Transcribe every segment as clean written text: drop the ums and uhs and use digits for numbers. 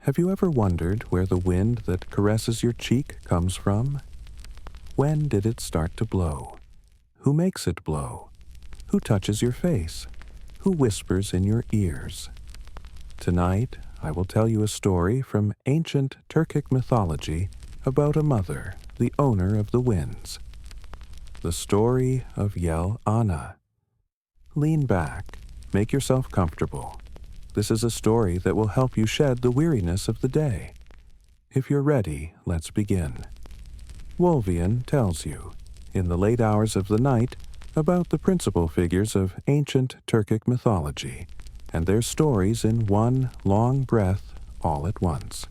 Have you ever wondered where the wind that caresses your cheek comes from? When did it start to blow? Who makes it blow? Who touches your face? Who whispers in your ears? Tonight, I will tell you a story from ancient Turkic mythology about a mother, the owner of the winds. The story of Yel Ana. Lean back, make yourself comfortable. This is a story that will help you shed the weariness of the day. If you're ready, let's begin. Wolvian tells you, in the late hours of the night, about the principal figures of ancient Turkic mythology, and their stories in one long breath all at once.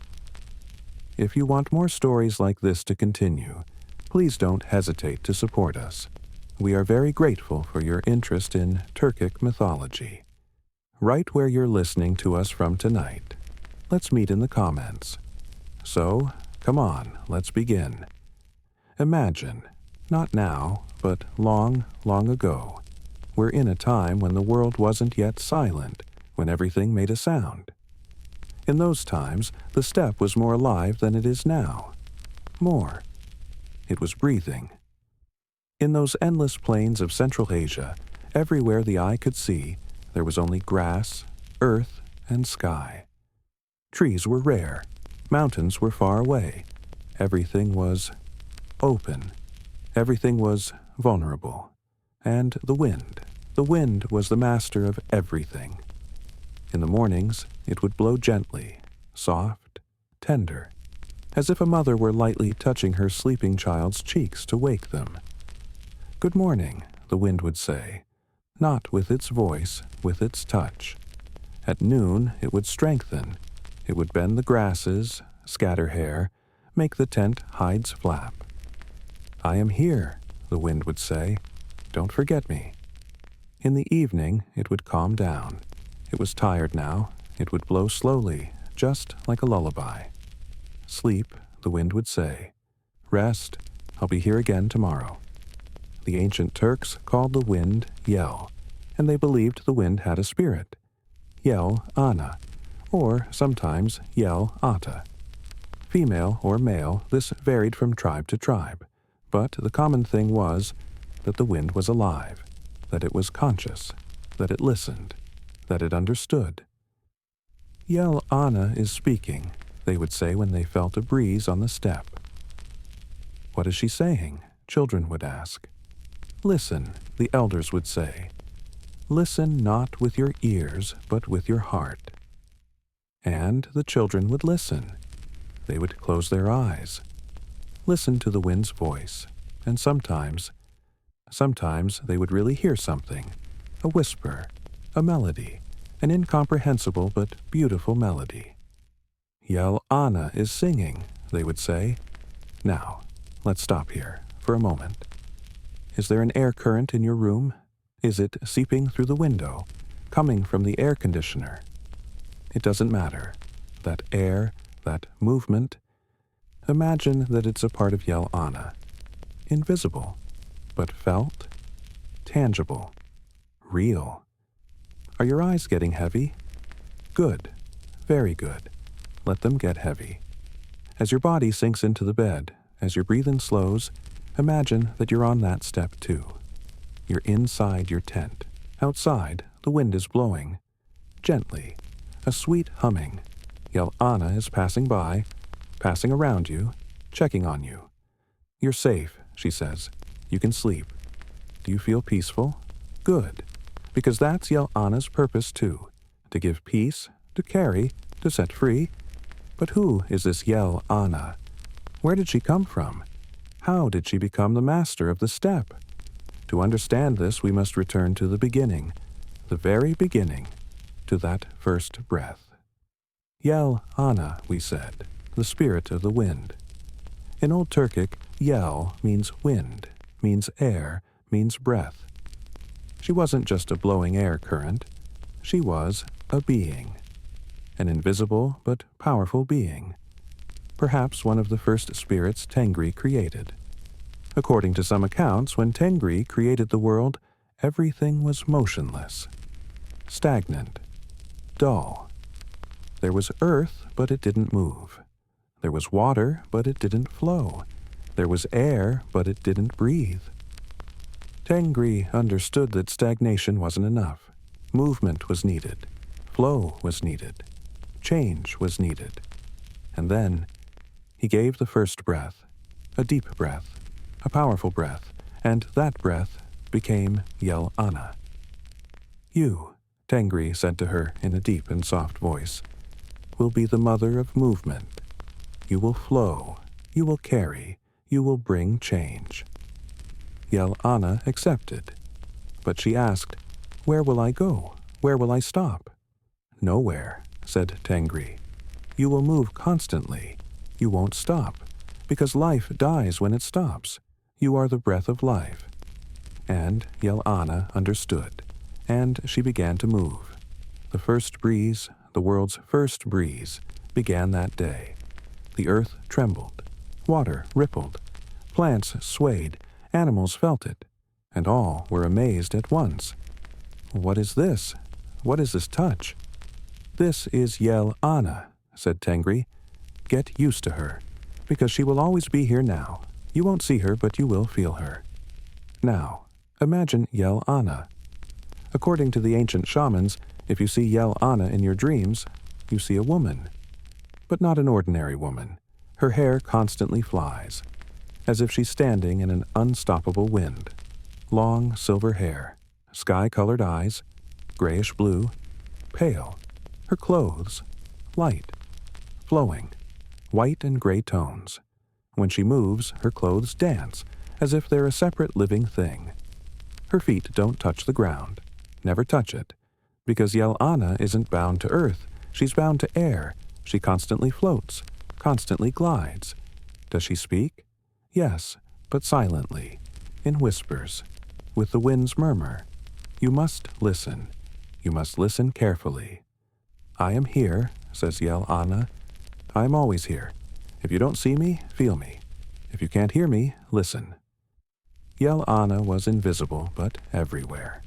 If you want more stories like this to continue, please don't hesitate to support us. We are very grateful for your interest in Turkic mythology. Right where you're listening to us from tonight. Let's meet in the comments. So, come on, let's begin. Imagine, not now, but long, long ago, we're in a time when the world wasn't yet silent, when everything made a sound. In those times, the steppe was more alive than it is now. More. It was breathing. In those endless plains of Central Asia, everywhere the eye could see, there was only grass, earth, and sky. Trees were rare. Mountains were far away. Everything was open. Everything was vulnerable. And the wind was the master of everything. In the mornings, it would blow gently, soft, tender, as if a mother were lightly touching her sleeping child's cheeks to wake them. "Good morning," the wind would say, not with its voice, with its touch. At noon, it would strengthen. It would bend the grasses, scatter hair, make the tent hides flap. "I am here," the wind would say. "Don't forget me." In the evening, it would calm down. It was tired now. It would blow slowly, just like a lullaby. "Sleep," the wind would say. "Rest. I'll be here again tomorrow." The ancient Turks called the wind Yel, and they believed the wind had a spirit, Yel Ana, or sometimes Yel Ata. Female or male, this varied from tribe to tribe, but the common thing was that the wind was alive, that it was conscious, that it listened, that it understood. "Yel Ana is speaking," they would say when they felt a breeze on the steppe. "What is she saying?" children would ask. "Listen," the elders would say. "Listen not with your ears, but with your heart." And the children would listen. They would close their eyes, listen to the wind's voice, and sometimes they would really hear something, a whisper, a melody, an incomprehensible but beautiful melody. "Yel Ana is singing," they would say. "Now, let's stop here for a moment. Is there an air current in your room? Is it seeping through the window, coming from the air conditioner? It doesn't matter. That air, that movement, imagine that it's a part of Yel Ana. Invisible, but felt, tangible, real. Are your eyes getting heavy? Good, very good. Let them get heavy. As your body sinks into the bed, as your breathing slows, imagine that you're on that step too. You're inside your tent. Outside, the wind is blowing. Gently, a sweet humming. Yel Ana is passing by, passing around you, checking on you. "You're safe," she says. "You can sleep. Do you feel peaceful? Good. Because that's Yel Ana's purpose too, to give peace, to carry, to set free. But who is this Yel Ana? Where did she come from? How did she become the master of the steppe? To understand this, we must return to the beginning, the very beginning, to that first breath. Yel Ana, we said, the spirit of the wind. In Old Turkic, Yel means wind, means air, means breath. She wasn't just a blowing air current. She was a being, an invisible but powerful being. Perhaps one of the first spirits Tengri created. According to some accounts, when Tengri created the world, everything was motionless, stagnant, dull. There was earth, but it didn't move. There was water, but it didn't flow. There was air, but it didn't breathe. Tengri understood that stagnation wasn't enough. Movement was needed. Flow was needed. Change was needed. And then he gave the first breath, a deep breath, a powerful breath, and that breath became Yel Ana. You, Tengri said to her in a deep and soft voice, will be the mother of movement. You will flow, you will carry, you will bring change. Yel Ana accepted, but she asked, where will I go? Where will I stop? Nowhere, said Tengri. You will move constantly. You won't stop, because life dies when it stops. You are the breath of life. And Yel Ana understood, and she began to move. The first breeze, the world's first breeze, began that day. The earth trembled, water rippled, plants swayed, animals felt it, and all were amazed at once. What is this? What is this touch? This is Yel Ana, said Tengri. Get used to her, because she will always be here now. You won't see her, but you will feel her. Now, imagine Yel Ana. According to the ancient shamans, if you see Yel Ana in your dreams, you see a woman. But not an ordinary woman. Her hair constantly flies, as if she's standing in an unstoppable wind. Long silver hair, sky-colored eyes, grayish-blue, pale. Her clothes, light, flowing, white and gray tones. When she moves, her clothes dance, as if they're a separate living thing. Her feet don't touch the ground. Never touch it. Because Yel Ana isn't bound to earth. She's bound to air. She constantly floats, constantly glides. Does she speak? Yes, but silently, in whispers, with the wind's murmur. You must listen. You must listen carefully. I am here, says Yel Ana. I am always here. If you don't see me, feel me. If you can't hear me, listen. Yel Ana was invisible, but everywhere.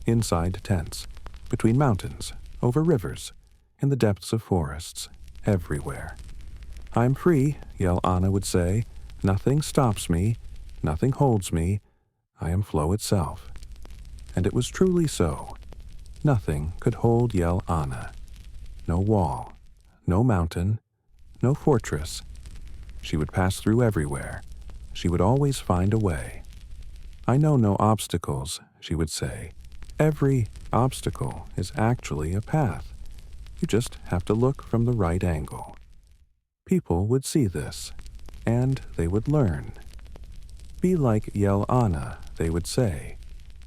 Inside tents, between mountains, over rivers, in the depths of forests, everywhere. I'm free, Yel Ana would say. Nothing stops me. Nothing holds me. I am flow itself. And it was truly so. Nothing could hold Yel Ana. No wall, no mountain, no fortress. She would pass through everywhere. She would always find a way. I know no obstacles, she would say. Every obstacle is actually a path. You just have to look from the right angle. People would see this, and they would learn. Be like Yel Ana, they would say.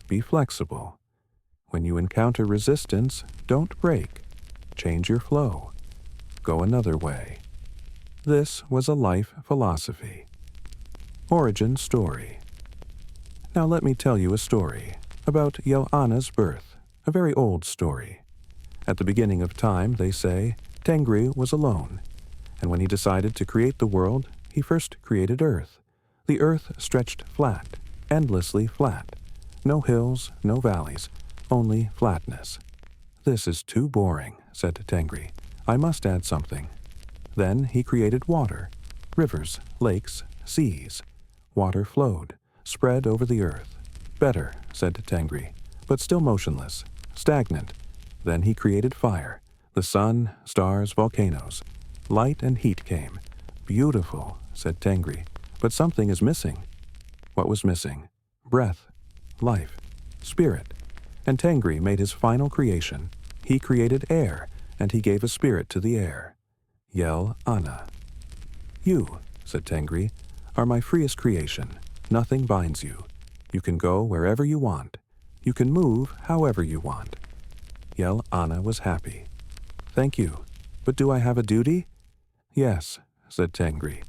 Be flexible. When you encounter resistance, don't break. Change your flow. Go another way. This was a life philosophy. Origin story. Now let me tell you a story about Yel Ana's birth, a very old story. At the beginning of time, they say, Tengri was alone, and when he decided to create the world, he first created Earth. The Earth stretched flat, endlessly flat. No hills, no valleys, only flatness. This is too boring, said Tengri. I must add something. Then he created water, rivers, lakes, seas. Water flowed, spread over the earth. Better, said Tengri, but still motionless, stagnant. Then he created fire, the sun, stars, volcanoes. Light and heat came. Beautiful, said Tengri, but something is missing. What was missing? Breath, life, spirit. And Tengri made his final creation. He created air, and he gave a spirit to the air. Yel Ana. You, said Tengri, are my freest creation. Nothing binds you. You can go wherever you want. You can move however you want. Yel Ana was happy. Thank you. But do I have a duty? Yes, said Tengri.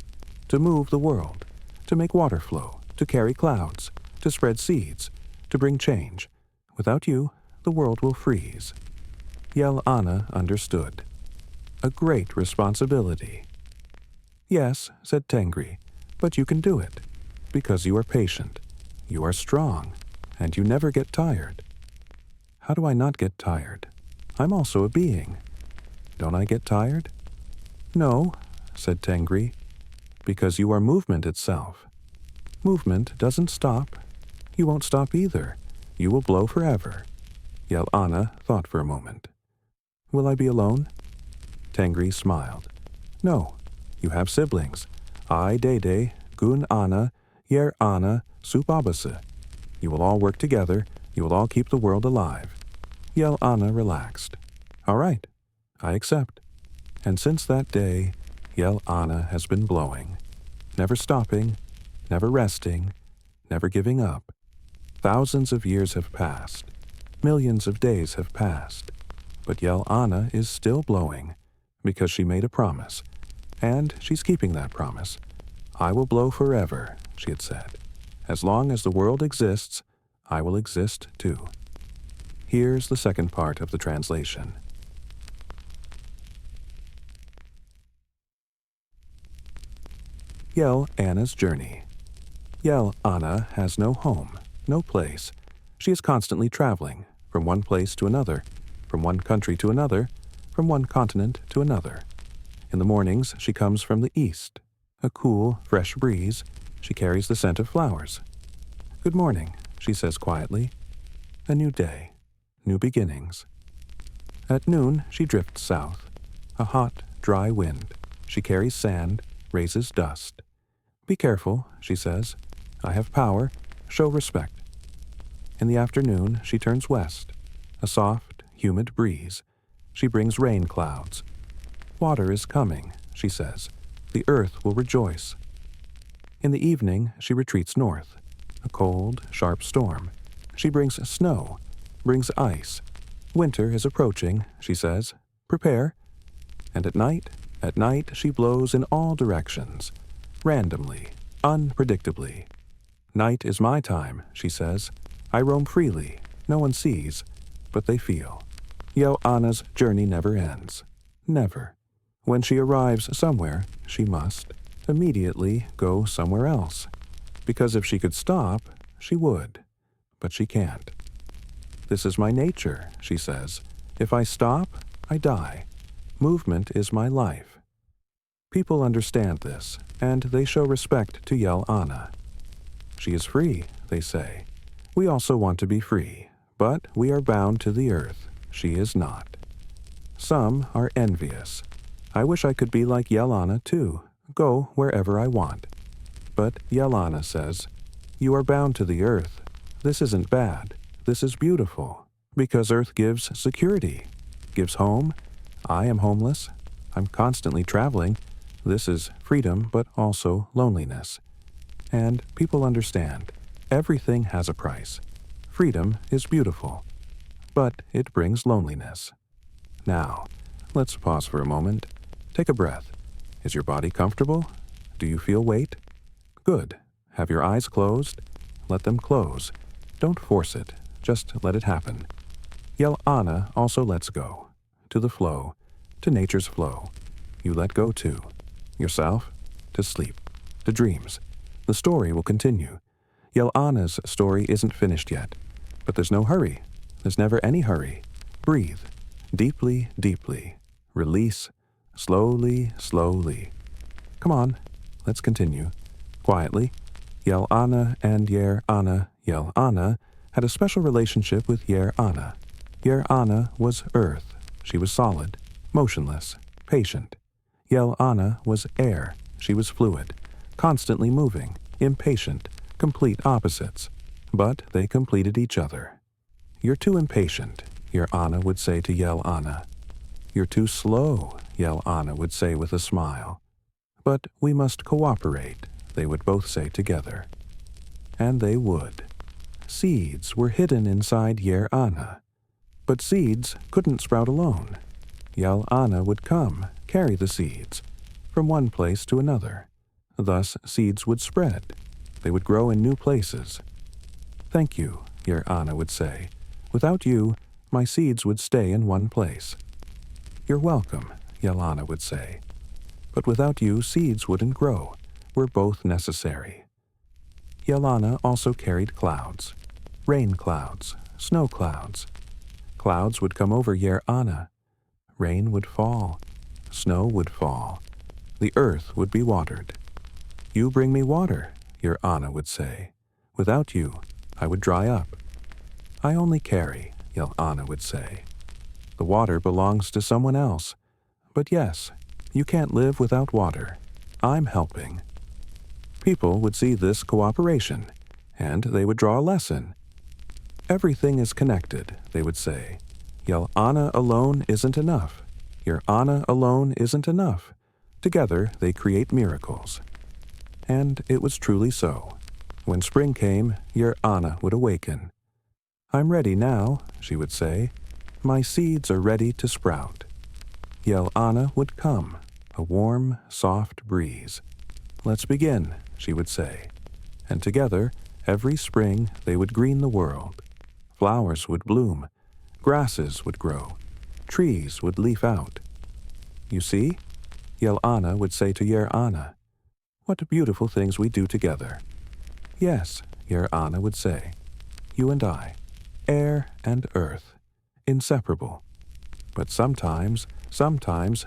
To move the world, to make water flow, to carry clouds, to spread seeds, to bring change. Without you, the world will freeze. Yel Ana understood. A great responsibility. Yes, said Tengri, but you can do it, because you are patient, you are strong, and you never get tired. How do I not get tired? I'm also a being. Don't I get tired? No, said Tengri, because you are movement itself. Movement doesn't stop. You won't stop either. You will blow forever. Yel Ana thought for a moment. Will I be alone? Tengri smiled. No, you have siblings. I, Dede, Gun Ana, Yer Ana, Supabase. You will all work together. You will all keep the world alive. Yel Ana relaxed. All right, I accept. And since that day, Yel Ana has been blowing. Never stopping, never resting, never giving up. Thousands of years have passed. Millions of days have passed. But Yel Ana is still blowing because she made a promise. And she's keeping that promise. I will blow forever, she had said. As long as the world exists, I will exist too. Here's the second part of the translation. Yel Ana's journey. Yel Ana has no home, no place. She is constantly traveling from one place to another, from one country to another, from one continent to another. In the mornings, she comes from the east. A cool, fresh breeze. She carries the scent of flowers. Good morning, she says quietly. A new day, new beginnings. At noon, she drifts south. A hot, dry wind. She carries sand, raises dust. Be careful, she says. I have power. Show respect. In the afternoon, she turns west. A soft, humid breeze. She brings rain clouds. Water is coming, she says. The earth will rejoice. In the evening, she retreats north. A cold, sharp storm. She brings snow, brings ice. Winter is approaching, she says. Prepare. And at night she blows in all directions. Randomly, unpredictably. Night is my time, she says. I roam freely. No one sees, but they feel. Yel Ana's journey never ends. Never. When she arrives somewhere, she must immediately go somewhere else. Because if she could stop, she would. But she can't. This is my nature, she says. If I stop, I die. Movement is my life. People understand this, and they show respect to Yel Ana. She is free, they say. We also want to be free, but we are bound to the earth. She is not. Some are envious. I wish I could be like Yel Ana too, go wherever I want. But Yel Ana says, you are bound to the earth. This isn't bad. This is beautiful, because earth gives security, gives home. I am homeless. I'm constantly traveling. This is freedom, but also loneliness. And people understand. Everything has a price. Freedom is beautiful, but it brings loneliness. Now, let's pause for a moment. Take a breath. Is your body comfortable? Do you feel weight? Good. Have your eyes closed? Let them close. Don't force it. Just let it happen. Yel Ana also lets go. To the flow. To nature's flow. You let go too. Yourself. To sleep. To dreams. The story will continue. Yel Ana's story isn't finished yet. But there's no hurry. There's never any hurry. Breathe. Deeply, deeply. Release. Slowly, slowly. Come on. Let's continue. Quietly. Yel Ana and Yer Ana, Yel Ana, had a special relationship with Yer Ana. Yer Ana was earth. She was solid, motionless, patient. Yel Ana was air. She was fluid, constantly moving, impatient, complete opposites. But they completed each other. You're too impatient, Yer Ana would say to Yel Ana. You're too slow, Yel Ana would say with a smile. But we must cooperate, they would both say together. And they would. Seeds were hidden inside Yer Ana. But seeds couldn't sprout alone. Yel Ana would come, carry the seeds, from one place to another. Thus seeds would spread. They would grow in new places. Thank you, Yer Ana would say. Without you, my seeds would stay in one place. You're welcome, Yel Ana would say. But without you, seeds wouldn't grow. We're both necessary. Yel Ana also carried clouds. Rain clouds, snow clouds. Clouds would come over Yer Ana. Rain would fall. Snow would fall. The earth would be watered. You bring me water, Yer Ana would say. Without you, I would dry up. I only carry, Yel Ana would say. The water belongs to someone else. But yes, you can't live without water. I'm helping. People would see this cooperation, and they would draw a lesson. Everything is connected, they would say. Yel Ana alone isn't enough. Yer Ana alone isn't enough. Together they create miracles. And it was truly so. When spring came, Yer Ana would awaken. I'm ready now, she would say. My seeds are ready to sprout. Yel Ana would come, a warm, soft breeze. Let's begin, she would say. And together, every spring, they would green the world. Flowers would bloom. Grasses would grow. Trees would leaf out. You see, Yel Ana would say to Yer Ana, what beautiful things we do together. Yes, Yer Ana would say, you and I, air and earth, inseparable. But sometimes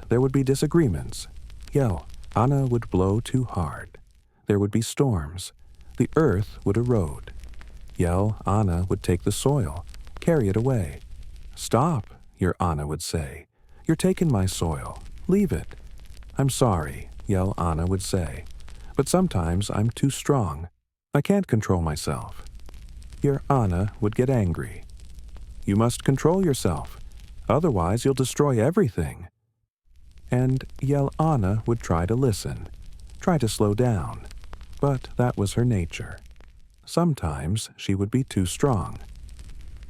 there would be disagreements. Yel Ana would blow too hard. There would be storms. The earth would erode. Yel Ana would take the soil, carry it away. Stop, Yer Ana would say. You're taking my soil. Leave it. I'm sorry, Yel Ana would say. But sometimes I'm too strong. I can't control myself. Yer Ana would get angry. You must control yourself. Otherwise you'll destroy everything. And Yel Ana would try to listen, try to slow down. But that was her nature. Sometimes she would be too strong.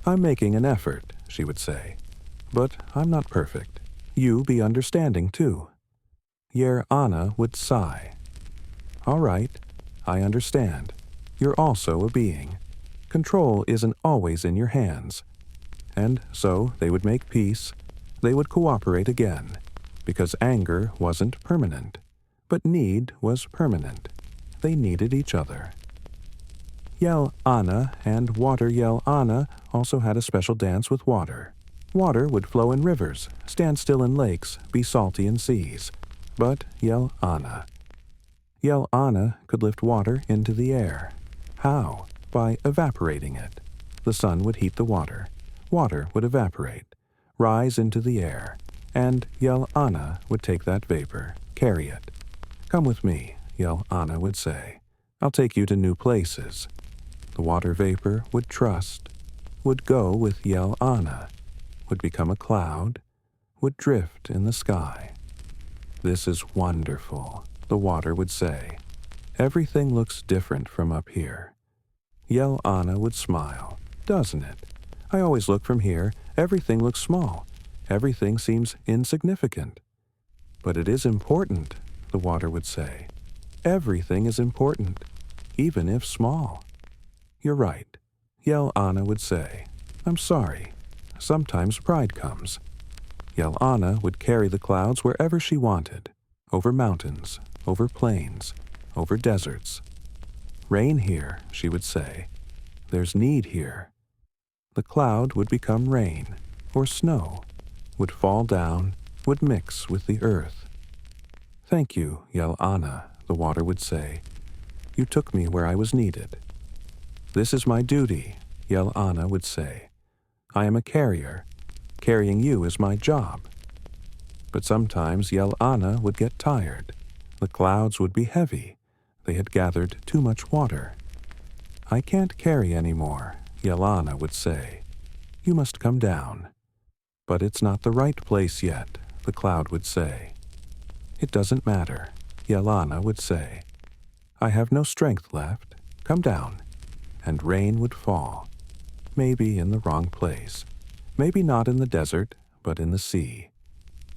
I'm making an effort, she would say. But I'm not perfect. You be understanding too. Yer Ana would sigh. All right, I understand. You're also a being. Control isn't always in your hands. And so they would make peace. They would cooperate again, because anger wasn't permanent, but need was permanent. They needed each other. Yel Ana and Water Yel Ana also had a special dance with water. Water would flow in rivers, stand still in lakes, be salty in seas. But Yel Ana could lift water into the air. How? By evaporating it. The sun would heat the water. Water would evaporate, rise into the air, and Yel Ana would take that vapor, carry it. Come with me, Yel Ana would say. I'll take you to new places. The water vapor would trust, would go with Yel Ana, would become a cloud, would drift in the sky. This is wonderful, the water would say. Everything looks different from up here. Yel Ana would smile. Doesn't it? I always look from here. Everything looks small. Everything seems insignificant. But it is important, the water would say. Everything is important, even if small. You're right, Yel Ana would say. I'm sorry. Sometimes pride comes. Yel Ana would carry the clouds wherever she wanted, over mountains, over plains, over deserts. Rain here, she would say. There's need here. The cloud would become rain, or snow, would fall down, would mix with the earth. Thank you, Yel Ana, the water would say. You took me where I was needed. This is my duty, Yel Ana would say. I am a carrier. Carrying you is my job. But sometimes Yel Ana would get tired. The clouds would be heavy. They had gathered too much water. I can't carry any more, Yel Ana would say. You must come down. But it's not the right place yet, the cloud would say. It doesn't matter, Yel Ana would say. I have no strength left. Come down. And rain would fall. Maybe in the wrong place. Maybe not in the desert, but in the sea.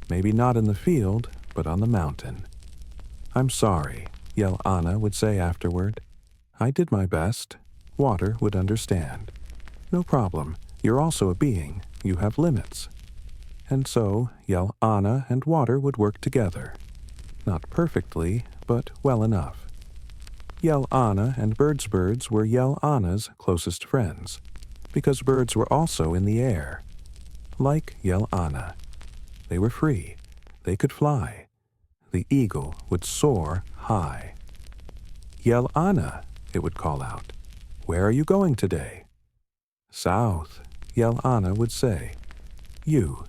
Maybe not in the field, but on the mountain. I'm sorry, Yel Ana would say afterward. I did my best. Water would understand. No problem. You're also a being. You have limits. And so Yel Ana and water would work together. Not perfectly, but well enough. Yel Ana and birds were Yel Ana's closest friends, because birds were also in the air, like Yel Ana. They were free. They could fly. The eagle would soar high. Yel Ana, it would call out. Where are you going today? South, Yel Ana would say. You.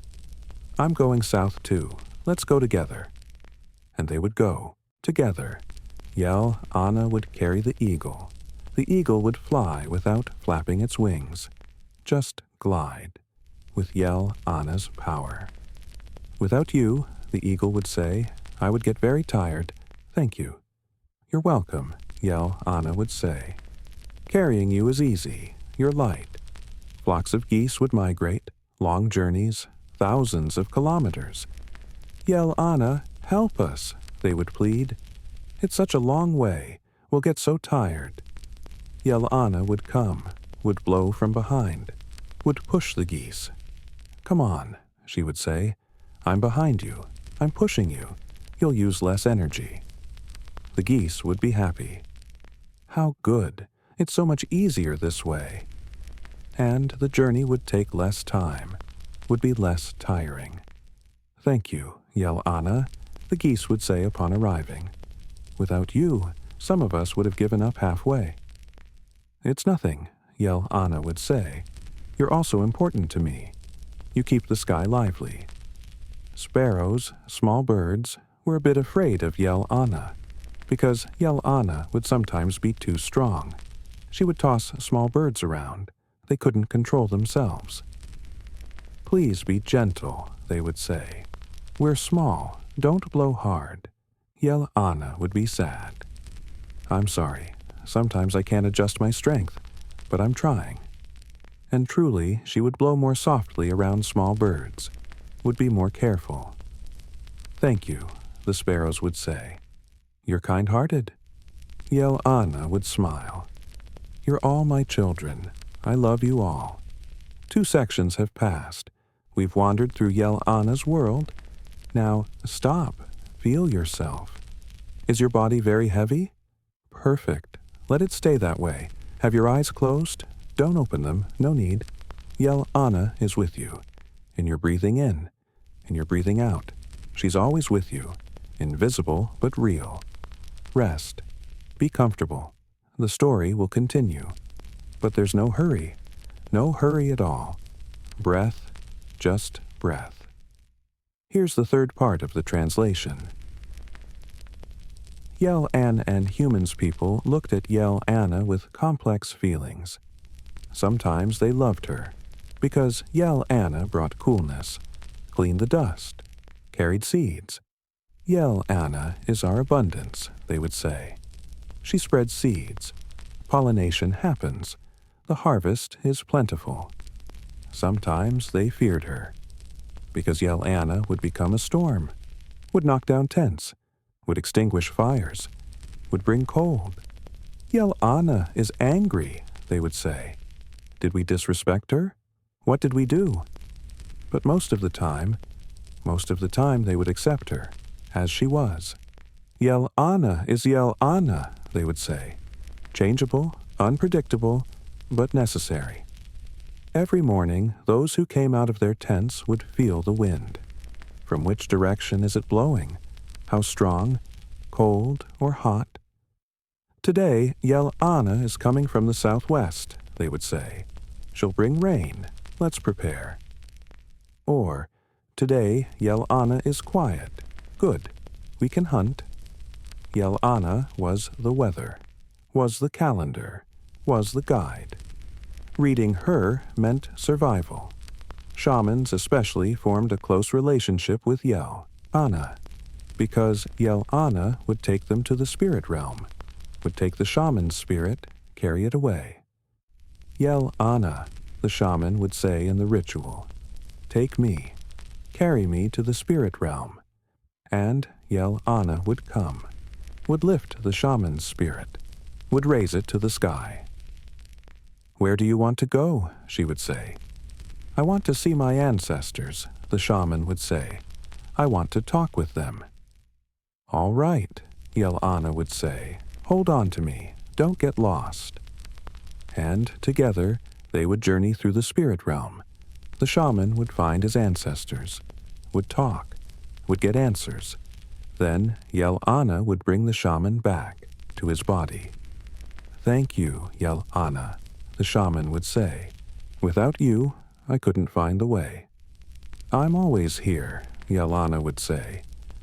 I'm going south too. Let's go together. And they would go, together. Yel Ana would carry the eagle. The eagle would fly without flapping its wings. Just glide, with Yel Ana's power. Without you, the eagle would say, I would get very tired. Thank you. You're welcome, Yel Ana would say. Carrying you is easy. You're light. Flocks of geese would migrate, long journeys, thousands of kilometers. Yel Ana, help us, they would plead. It's such a long way. We'll get so tired. Yel Ana would come, would blow from behind, would push the geese. Come on, she would say. I'm behind you. I'm pushing you. You'll use less energy. The geese would be happy. How good. It's so much easier this way. And the journey would take less time, would be less tiring. Thank you, Yel Ana, the geese would say upon arriving. Without you, some of us would have given up halfway. It's nothing, Yel Ana would say. You're also important to me. You keep the sky lively. Sparrows, small birds, were a bit afraid of Yel Ana, because Yel Ana would sometimes be too strong. She would toss small birds around. They couldn't control themselves. Please be gentle, they would say. We're small. Don't blow hard. Yel Ana would be sad. I'm sorry. Sometimes I can't adjust my strength, but I'm trying. And truly, she would blow more softly around small birds, would be more careful. Thank you, the sparrows would say. You're kind-hearted. Yel Ana would smile. You're all my children. I love you all. 2 sections have passed. We've wandered through Yel Ana's world. Now, stop. Feel yourself. Is your body very heavy? Perfect. Let it stay that way. Have your eyes closed? Don't open them. No need. Yel Ana is with you. And you're breathing in. And you're breathing out. She's always with you. Invisible but real. Rest. Be comfortable. The story will continue. But there's no hurry. No hurry at all. Breath, just breath. Here's the third part of the translation. Yel Ana and humans people looked at Yel Ana with complex feelings. Sometimes they loved her, because Yel Ana brought coolness, cleaned the dust, carried seeds. Yel Ana is our abundance, they would say. She spreads seeds. Pollination happens. The harvest is plentiful. Sometimes they feared her, because Yel Ana would become a storm, would knock down tents, would extinguish fires, would bring cold. Yel Ana is angry, they would say. Did we disrespect her? What did we do? But most of the time they would accept her, as she was. Yel Ana is Yel Ana, they would say. Changeable, unpredictable, but necessary. Every morning, those who came out of their tents would feel the wind. From which direction is it blowing? How strong, cold, or hot? Today, Yel Ana is coming from the southwest, they would say. She'll bring rain. Let's prepare. Or, today, Yel Ana is quiet. Good. We can hunt. Yel Ana was the weather, was the calendar, was the guide. Reading her meant survival. Shamans especially formed a close relationship with Yel Ana, because Yel Ana would take them to the spirit realm, would take the shaman's spirit, carry it away. Yel Ana, the shaman would say in the ritual, take me, carry me to the spirit realm. And Yel Ana would come, would lift the shaman's spirit, would raise it to the sky. Where do you want to go? She would say. I want to see my ancestors, the shaman would say. I want to talk with them. All right, Yel Ana would say. Hold on to me. Don't get lost. And together they would journey through the spirit realm. The shaman would find his ancestors, would talk, would get answers. Then Yel Ana would bring the shaman back to his body. "Thank you, Yel Ana," the shaman would say. "Without you, I couldn't find the way." "I'm always here," Yel Ana would say.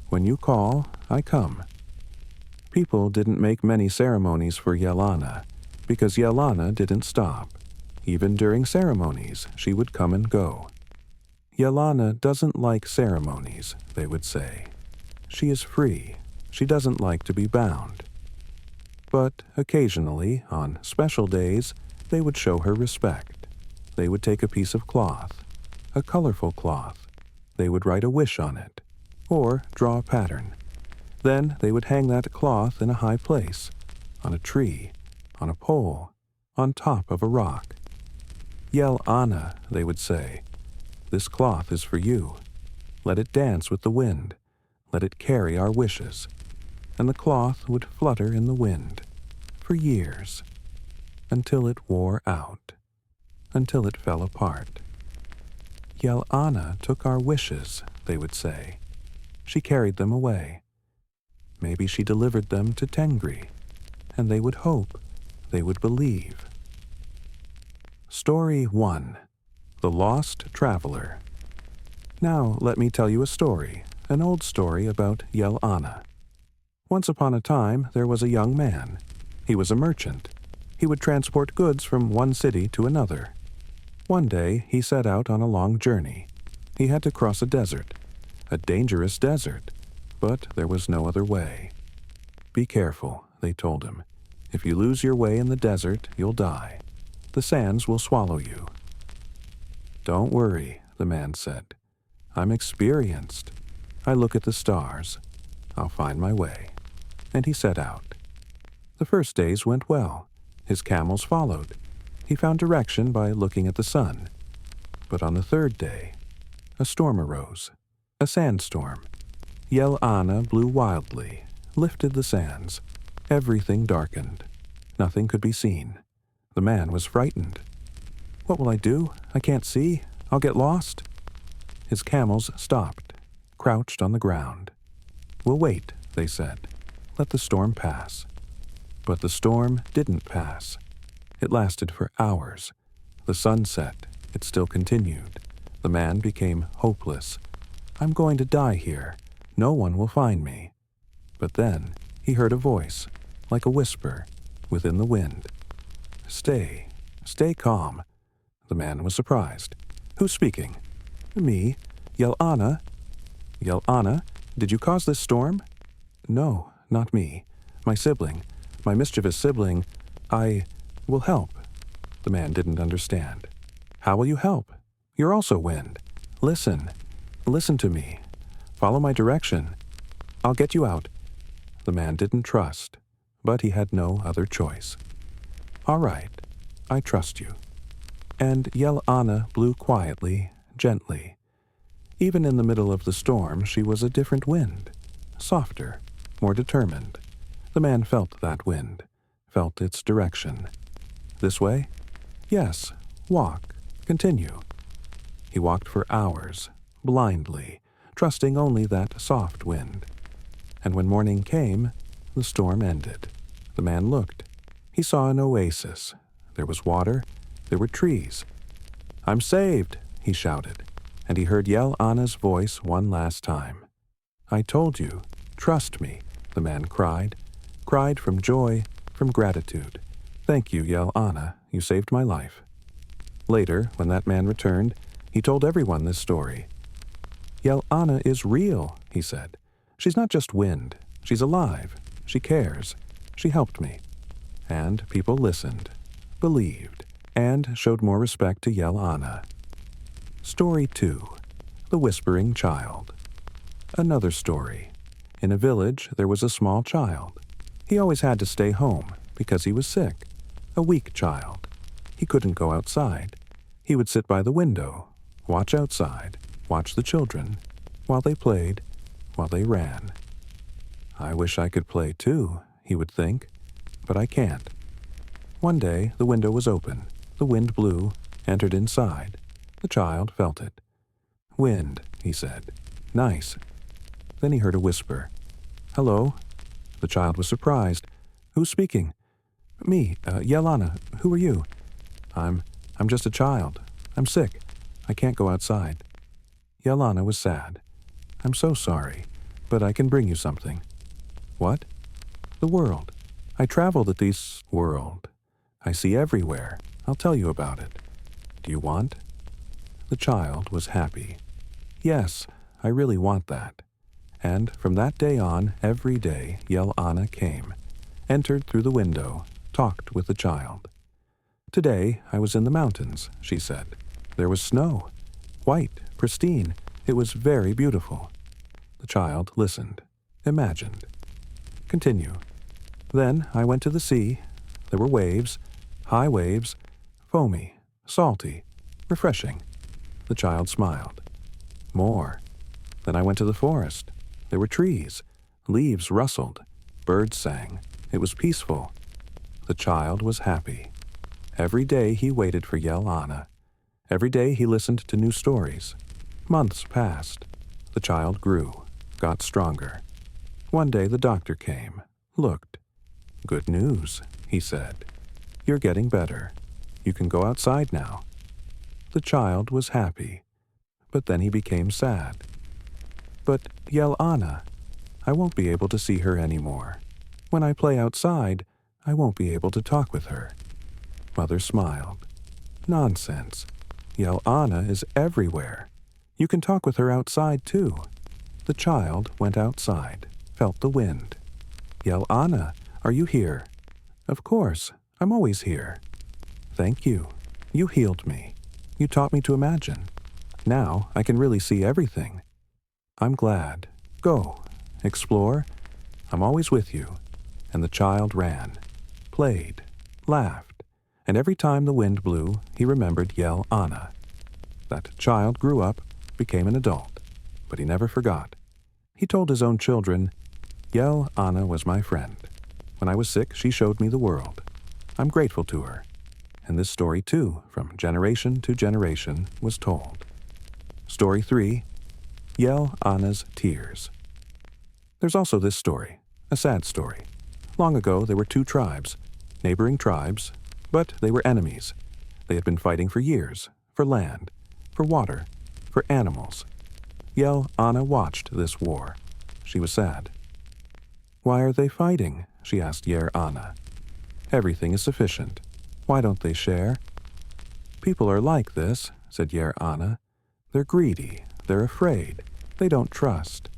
"When you call, I come." People didn't make many ceremonies for Yel Ana, because Yel Ana didn't stop. Even during ceremonies, she would come and go. "Yel Ana doesn't like ceremonies," they would say. "She is free. She doesn't like to be bound." But occasionally, on special days, they would show her respect. They would take a piece of cloth, a colorful cloth. They would write a wish on it, or draw a pattern. Then they would hang that cloth in a high place, on a tree, on a pole, on top of a rock. "Yel Ana," they would say, "this cloth is for you. Let it dance with the wind. Let it carry our wishes." And the cloth would flutter in the wind for years, until it wore out, until it fell apart. "Yel Ana took our wishes," they would say. "She carried them away. Maybe she delivered them to Tengri, and they would hope, they would believe." Story 1. The Lost Traveler. Now let me tell you a story, an old story about Yel Ana. Once upon a time there was a young man. He was a merchant. He would transport goods from one city to another. One day he set out on a long journey. He had to cross a desert, a dangerous desert, but there was no other way. "Be careful," they told him. "If you lose your way in the desert, you'll die. The sands will swallow you." "Don't worry," the man said. "I'm experienced. I look at the stars. I'll find my way." And he set out. The first days went well. His camels followed. He found direction by looking at the sun. But on the third day, a storm arose, a sandstorm. Yel Ana blew wildly, lifted the sands. Everything darkened. Nothing could be seen. The man was frightened. "What will I do? I can't see. I'll get lost." His camels stopped, crouched on the ground. "We'll wait," they said. "Let the storm pass." But the storm didn't pass. It lasted for hours. The sun set. It still continued. The man became hopeless. "I'm going to die here. No one will find me." But then he heard a voice, like a whisper, within the wind. "Stay. Stay calm." The man was surprised. "Who's speaking?" "Me. Yel Ana." "Yel Ana, did you cause this storm?" "No, not me. My sibling, my mischievous sibling. I will help." The man didn't understand. "How will you help? You're also wind. Listen. Listen to me. Follow my direction. I'll get you out." The man didn't trust, but he had no other choice. "All right, I trust you." And Yel Ana blew quietly, gently. Even in the middle of the storm, she was a different wind, softer, more determined. The man felt that wind, felt its direction. "This way?" "Yes, walk, continue." He walked for hours, blindly, trusting only that soft wind. And when morning came, the storm ended. The man looked. He saw an oasis. There was water. There were trees. "I'm saved," he shouted, and he heard Yel Ana's voice one last time. "I told you, trust me," the man cried from joy, from gratitude. "Thank you, Yel Ana, you saved my life." Later, when that man returned, he told everyone this story. "Yel Ana is real," he said. "She's not just wind. She's alive. She cares. She helped me." And people listened, believed, and showed more respect to Yel Ana. Story 2. The Whispering Child. Another story. In a village, there was a small child. He always had to stay home because he was sick, a weak child. He couldn't go outside. He would sit by the window, watch outside, watch the children, while they played, while they ran. "I wish I could play too," he would think, "but I can't." One day, the window was open. The wind blew, entered inside. The child felt it. "Wind," he said. Nice. Then he heard a whisper. Hello? The child was surprised. Who's speaking? Me, Yel Ana. Who are you? I'm just a child. I'm sick. I can't go outside. Yel Ana was sad. I'm so sorry, but I can bring you something. What? The world. I traveled at this world. I see everywhere. I'll tell you about it. Do you want? The child was happy. Yes, I really want that. And from that day on, every day, Yel Ana came, entered through the window, talked with the child. Today, I was in the mountains, she said. There was snow. White, pristine. It was very beautiful. The child listened, imagined. Continue. Then I went to the sea. There were waves, high waves, foamy, salty, refreshing. The child smiled. More. Then I went to the forest. There were trees. Leaves rustled. Birds sang. It was peaceful. The child was happy. Every day he waited for Yel Ana. Every day he listened to new stories. Months passed. The child grew, got stronger. One day the doctor came, looked. Good news, he said. You're getting better. You can go outside now. The child was happy, but then he became sad. But Yel Ana, I won't be able to see her anymore. When I play outside, I won't be able to talk with her. Mother smiled. Nonsense. Yel Ana is everywhere. You can talk with her outside too. The child went outside, felt the wind. Yel Ana, are you here? Of course, I'm always here. Thank you. You healed me. You taught me to imagine. Now I can really see everything. I'm glad. Go. Explore. I'm always with you. And the child ran, played, laughed, and every time the wind blew, he remembered Yel Ana. That child grew up, became an adult, but he never forgot. He told his own children, Yel Ana was my friend. When I was sick, she showed me the world. I'm grateful to her. And this story, too, from generation to generation, was told. Story 3, Yel Ana's Tears. There's also this story, a sad story. Long ago, there were two tribes, neighboring tribes, but they were enemies. They had been fighting for years, for land, for water, for animals. Yel Ana watched this war. She was sad. Why are they fighting? She asked Yer Ana. Everything is sufficient. Why don't they share? People are like this, said Yer Ana. They're greedy. They're afraid. They don't trust.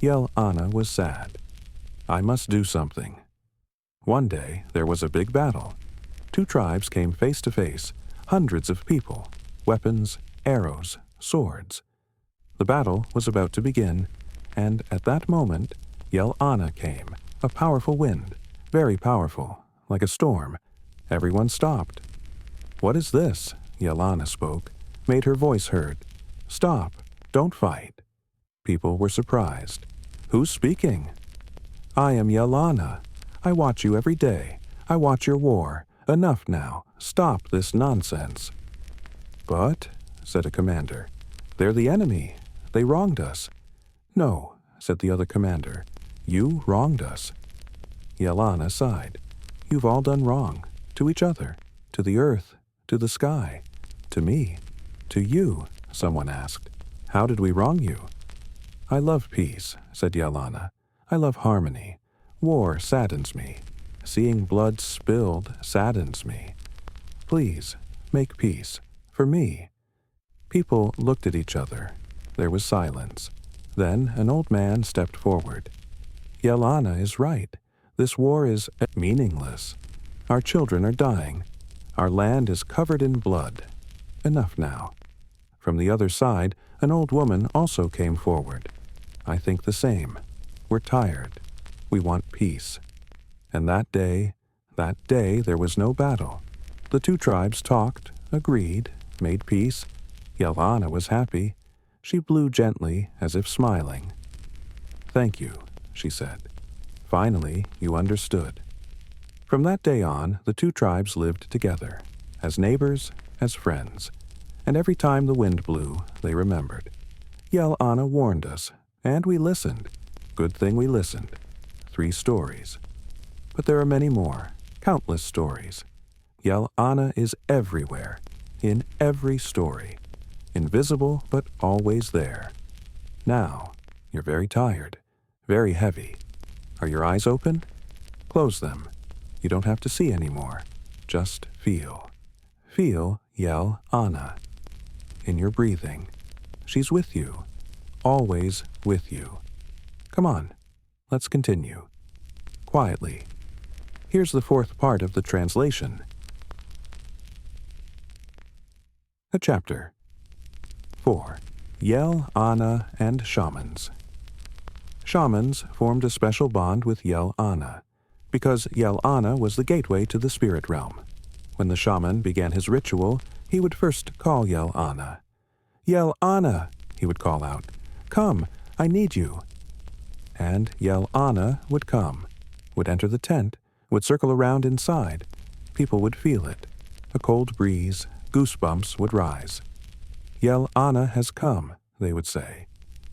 Yel Ana was sad. I must do something. One day, there was a big battle. Two tribes came face to face, hundreds of people, weapons, arrows, swords. The battle was about to begin, and at that moment, Yel Ana came, a powerful wind, very powerful, like a storm. Everyone stopped. What is this? Yel Ana spoke, made her voice heard. Stop, don't fight. People were surprised. Who's speaking? I am Yel Ana. I watch you every day. I watch your war. Enough now. Stop this nonsense. But, said a commander, they're the enemy. They wronged us. No, said the other commander. You wronged us. Yel Ana sighed. You've all done wrong. To each other. To the earth. To the sky. To me. To you, someone asked. How did we wrong you? I love peace, said Yel Ana. I love harmony. War saddens me. Seeing blood spilled saddens me. Please, make peace. For me. People looked at each other. There was silence. Then an old man stepped forward. Yel Ana is right. This war is meaningless. Our children are dying. Our land is covered in blood. Enough now. From the other side, an old woman also came forward. I think the same. We're tired. We want peace. And that day, there was no battle. The two tribes talked, agreed, made peace. Yel Ana was happy. She blew gently, as if smiling. Thank you, she said. Finally, you understood. From that day on, the two tribes lived together, as neighbors, as friends. And every time the wind blew, they remembered. Yel Ana warned us, and we listened. Good thing we listened. 3 stories. But there are many more, countless stories. Yel Ana is everywhere, in every story. Invisible, but always there. Now, you're very tired, very heavy. Are your eyes open? Close them. You don't have to see anymore. Just feel. Feel Yel Ana. In your breathing. She's with you. Always with you. Come on, let's continue. Quietly. Here's the 4th part of the translation. A chapter. 4. Yel Ana and Shamans. Shamans formed a special bond with Yel Ana, because Yel Ana was the gateway to the spirit realm. When the shaman began his ritual, he would first call Yel Ana. Yel Ana, he would call out. Come, I need you. And Yel Ana would come, would enter the tent, would circle around inside. People would feel it. A cold breeze, goosebumps would rise. Yel Ana has come, they would say.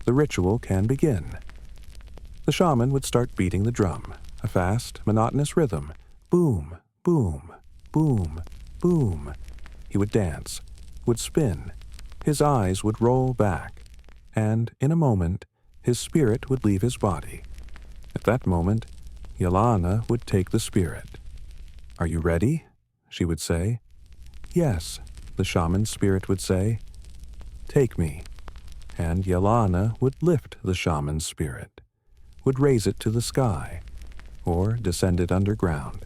The ritual can begin. The shaman would start beating the drum, a fast, monotonous rhythm. Boom, boom, boom, boom. He would dance, would spin. His eyes would roll back, and in a moment, his spirit would leave his body. At that moment, Yel Ana would take the spirit. Are you ready? She would say. Yes, the shaman's spirit would say. Take me. And Yel Ana would lift the shaman's spirit, would raise it to the sky, or descend it underground.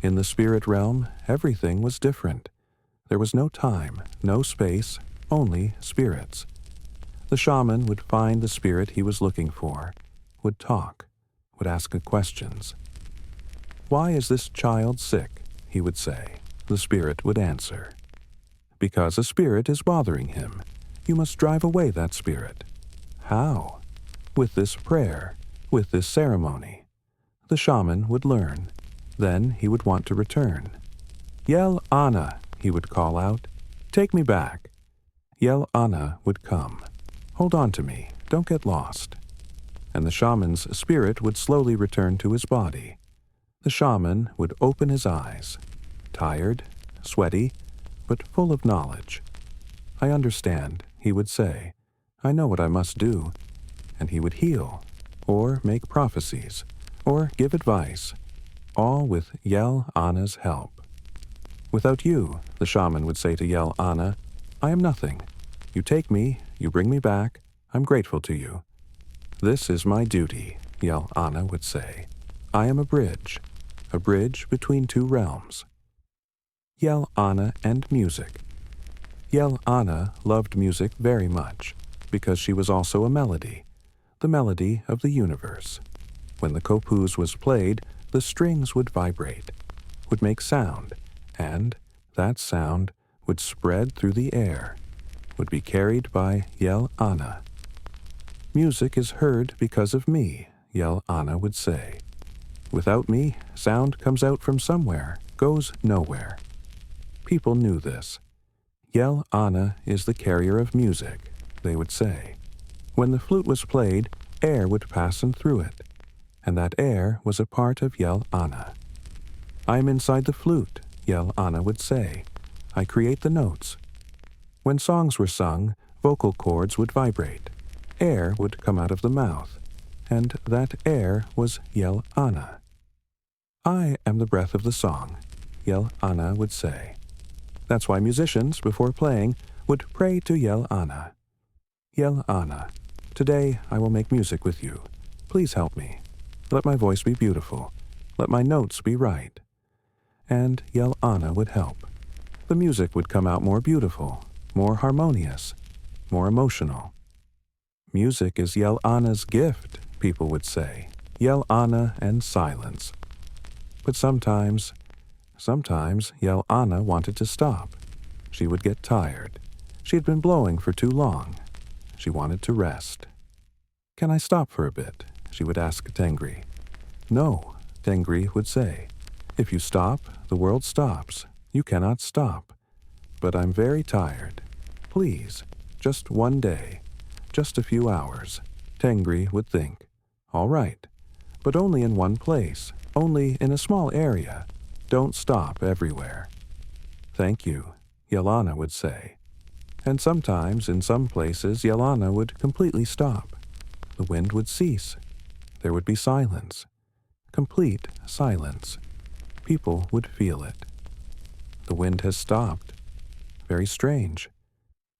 In the spirit realm, everything was different. There was no time, no space, only spirits. The shaman would find the spirit he was looking for, would talk, would ask questions. Why is this child sick? He would say. The spirit would answer. Because a spirit is bothering him. You must drive away that spirit. How? With this prayer, with this ceremony. The shaman would learn. Then he would want to return. Yel Ana, he would call out. Take me back. Yel Ana would come. Hold on to me. Don't get lost. And the shaman's spirit would slowly return to his body. The shaman would open his eyes. Tired, sweaty, but full of knowledge. I understand, he would say. I know what I must do. And he would heal, or make prophecies, or give advice, all with Yel Ana's help. Without you, the shaman would say to Yel Ana, I am nothing. You take me, you bring me back, I'm grateful to you. This is my duty, Yel Ana would say. I am a bridge between 2 realms. Yel Ana and music. Yel Ana loved music very much, because she was also a melody, the melody of the universe. When the kopuz was played, the strings would vibrate, would make sound, and that sound would spread through the air, would be carried by Yel Ana. Music is heard because of me, Yel Ana would say. Without me, sound comes out from somewhere, goes nowhere. People knew this. Yel Ana is the carrier of music, they would say. When the flute was played, air would pass in through it, and that air was a part of Yel Ana. I am inside the flute, Yel Ana would say. I create the notes. When songs were sung, vocal cords would vibrate. Air would come out of the mouth, and that air was Yel Ana. I am the breath of the song, Yel Ana would say. That's why musicians, before playing, would pray to Yel Ana. Yel Ana, today I will make music with you. Please help me. Let my voice be beautiful. Let my notes be right. And Yel Ana would help. The music would come out more beautiful, more harmonious, more emotional. Music is Yel Ana's gift, people would say. Yel Ana and silence. But sometimes Yel Ana wanted to stop. She would get tired. She had been blowing for too long. She wanted to rest. Can I stop for a bit? She would ask Tengri. No, Tengri would say. If you stop, the world stops. You cannot stop. But I'm very tired. Please, just one day. just a few hours. Tengri would think, all right, but only in one place, only in a small area. Don't stop everywhere. Thank you, Yel Ana would say. And sometimes in some places Yel Ana would completely stop. The wind would cease. There would be silence. Complete silence. People would feel it. The wind has stopped. Very strange.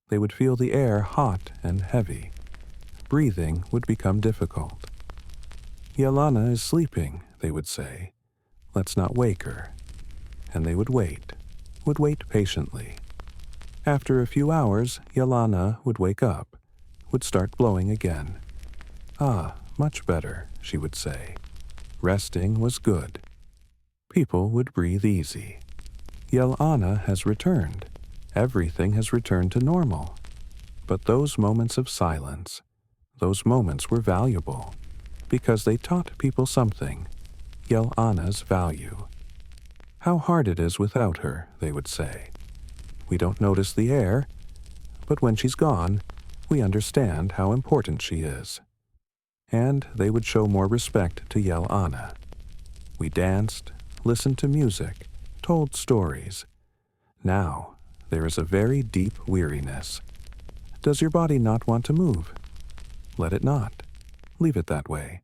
They would feel the air hot and heavy. Breathing would become difficult. Yel Ana is sleeping, they would say. Let's not wake her. And they would wait patiently. After a few hours, Yel Ana would wake up, would start blowing again. Ah, much better, she would say. Resting was good. People would breathe easy. Yel Ana has returned. Everything has returned to normal. But those moments of silence, those moments were valuable, because they taught people something, Yel Ana's value. How hard it is without her, they would say. We don't notice the air, but when she's gone, we understand how important she is. And they would show more respect to Yel Ana. We danced, listened to music, told stories. Now, there is a very deep weariness. Does your body not want to move? Let it not. Leave it that way.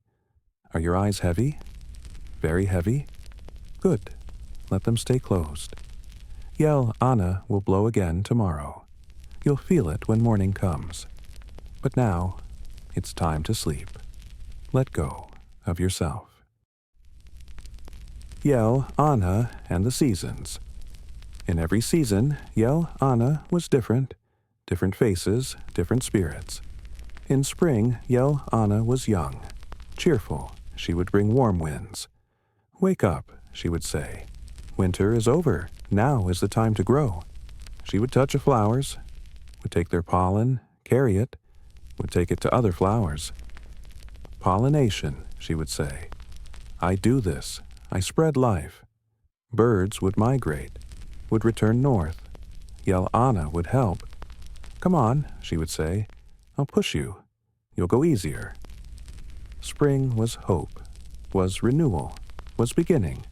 Are your eyes heavy? Very heavy? Good. Let them stay closed. Yel Ana will blow again tomorrow. You'll feel it when morning comes. But now, it's time to sleep. Let go of yourself. Yel Ana and the Seasons. In every season, Yel Ana was different. Different faces, different spirits. In spring, Yel Ana was young. Cheerful, she would bring warm winds. Wake up, she would say. Winter is over. Now is the time to grow. She would touch the flowers, would take their pollen, carry it, would take it to other flowers. Pollination, she would say. I do this. I spread life. Birds would migrate, would return north. Yel Ana would help. Come on, she would say. I'll push you. You'll go easier. Spring was hope, was renewal, was beginning.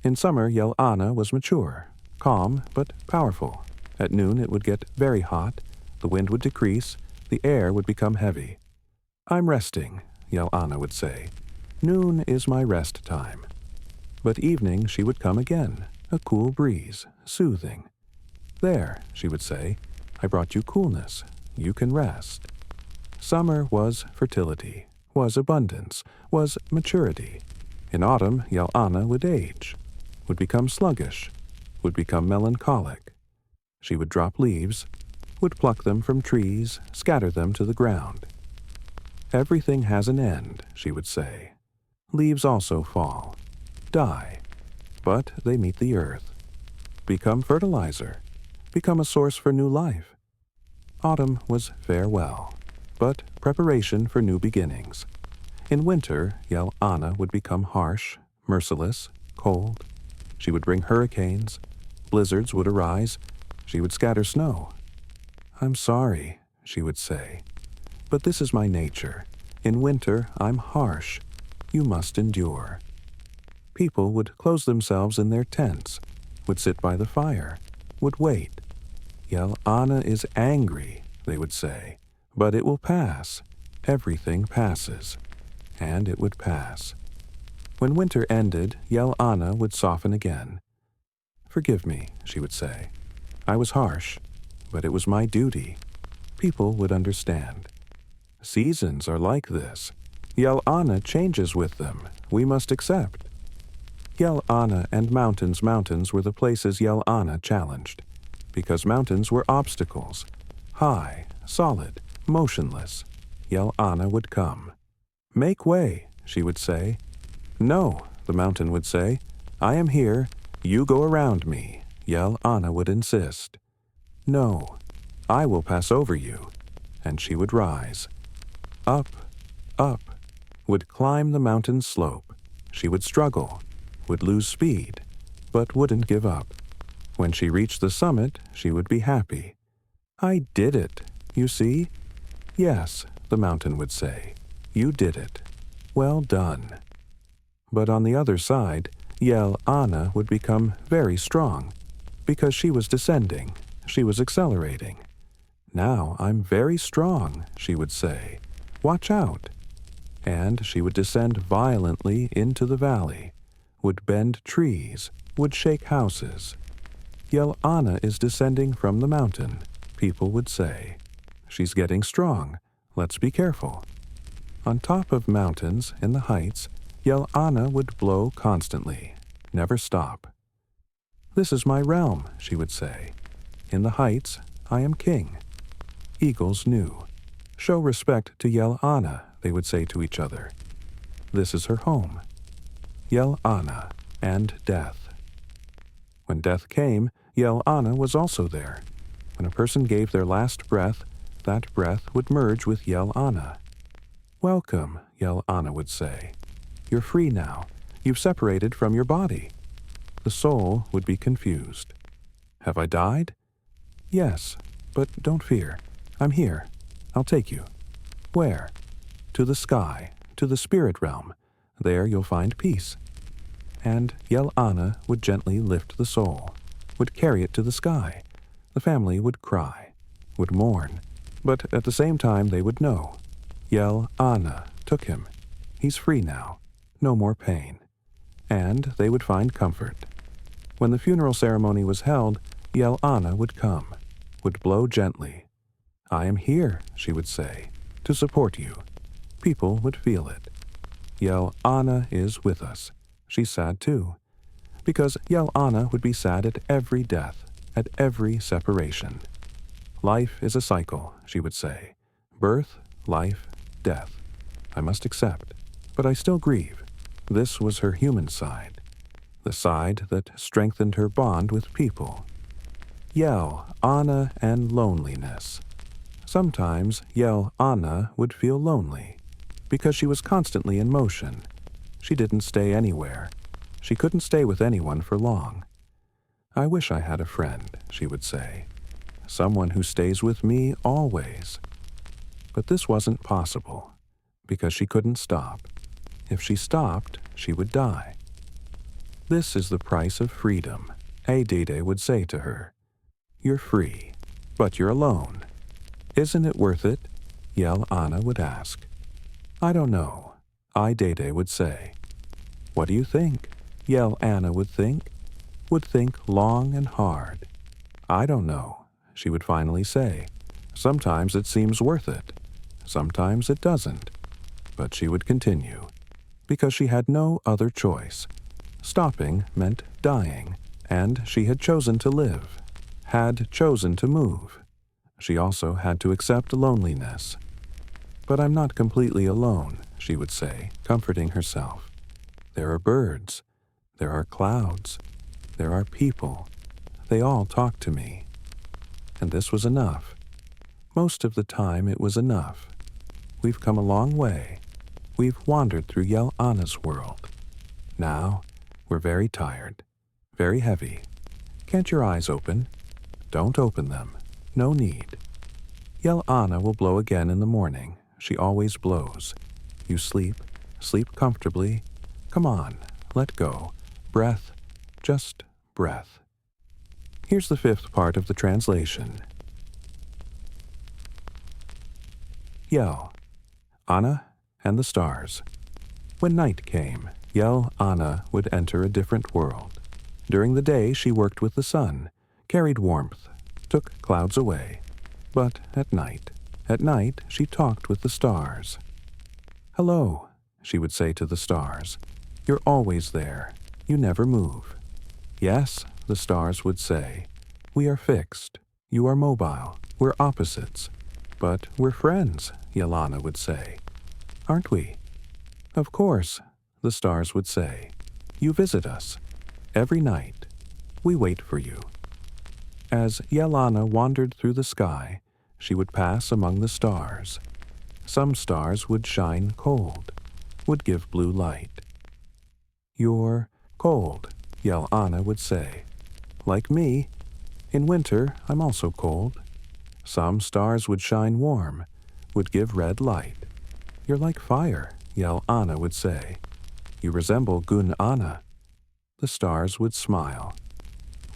In summer, Yel Ana was mature, calm, but powerful. At noon it would get very hot, the wind would decrease, the air would become heavy. I'm resting, Yel Ana would say. Noon is my rest time. But evening she would come again, a cool breeze, soothing. There, she would say, I brought you coolness. You can rest. Summer was fertility, was abundance, was maturity. In autumn, Yel Ana would age, would become sluggish, would become melancholic. She would drop leaves, would pluck them from trees, scatter them to the ground. Everything has an end, she would say. Leaves also fall, die, but they meet the earth, become fertilizer, become a source for new life. Autumn was farewell, but preparation for new beginnings. In winter, Yel Ana would become harsh, merciless, cold. She would bring hurricanes. Blizzards would arise. She would scatter snow. I'm sorry, she would say, but this is my nature. In winter, I'm harsh. You must endure. People would close themselves in their tents, would sit by the fire, would wait. Yel Ana is angry, they would say, but it will pass. Everything passes. And it would pass. When winter ended, Yel Ana would soften again. Forgive me, she would say. I was harsh, but it was my duty. People would understand. Seasons are like this. Yel Ana changes with them. We must accept. Yel Ana and mountains were the places Yel Ana challenged, because mountains were obstacles. High, solid, motionless. Yel Ana would come. Make way, she would say. No, the mountain would say. I am here. You go around me, Yel Ana would insist. No, I will pass over you. And she would rise. Up, up, would climb the mountain slope. She would struggle, would lose speed, but wouldn't give up. When she reached the summit, she would be happy. I did it, you see? Yes, the mountain would say, you did it. Well done. But on the other side, Yel Ana would become very strong, because she was descending, she was accelerating. Now I'm very strong, she would say. Watch out. And she would descend violently into the valley, would bend trees, would shake houses. Yel Ana is descending from the mountain, people would say. She's getting strong. Let's be careful. On top of mountains, in the heights, Yel Ana would blow constantly, never stop. This is my realm, she would say. In the heights, I am king. Eagles knew. Show respect to Yel Ana, they would say to each other. This is her home. Yel Ana and death. When death came, Yel Ana was also there. When a person gave their last breath, that breath would merge with Yel Ana. Welcome, Yel Ana would say. You're free now. You've separated from your body. The soul would be confused. Have I died? Yes, but don't fear. I'm here. I'll take you. Where? To the sky, to the spirit realm. There you'll find peace. And Yel Ana would gently lift the soul, would carry it to the sky. The family would cry, would mourn, but at the same time they would know. Yel Ana took him. He's free now. No more pain. And they would find comfort. When the funeral ceremony was held, Yel Ana would come, would blow gently. I am here, she would say, to support you. People would feel it. Yel Ana is with us. She's sad too, because Yel Ana would be sad at every death, at every separation. Life is a cycle, she would say. Birth, life, death. I must accept, but I still grieve. This was her human side, the side that strengthened her bond with people. Yel Ana and loneliness. Sometimes Yel Ana would feel lonely, because she was constantly in motion. She didn't stay anywhere. She couldn't stay with anyone for long. I wish I had a friend, she would say. Someone who stays with me always. But this wasn't possible, because she couldn't stop. If she stopped, she would die. This is the price of freedom, Dede would say to her. You're free, but you're alone. Isn't it worth it? Yel Ana would ask. I don't know, Dede would say. What do you think? Yel Ana would think long and hard. I don't know, she would finally say. Sometimes it seems worth it. Sometimes it doesn't. But she would continue, because she had no other choice. Stopping meant dying, and she had chosen to live, had chosen to move. She also had to accept loneliness. But I'm not completely alone, she would say, comforting herself. There are birds. There are clouds. There are people. They all talk to me. And this was enough. Most of the time it was enough. We've come a long way. We've wandered through Yel Ana's world. Now, we're very tired, very heavy. Can't your eyes open? Don't open them. No need. Yel Ana will blow again in the morning. She always blows. You sleep comfortably. Come on, let go. Breath, just breath. Here's the fifth part of the translation. Yel Ana and the stars. When night came, Yel Ana would enter a different world. During the day she worked with the sun, carried warmth, took clouds away. But at night she talked with the stars. Hello, she would say to the stars. You're always there. You never move. Yes, the stars would say. We are fixed. You are mobile. We're opposites. But we're friends, Yel Ana would say. Aren't we? Of course, the stars would say. You visit us. Every night. We wait for you. As Yel Ana wandered through the sky, she would pass among the stars. Some stars would shine cold, would give blue light. You're cold, Yel Ana would say. Like me, in winter I'm also cold. Some stars would shine warm, would give red light. You're like fire, Yel Ana would say. You resemble Gun Ana. The stars would smile.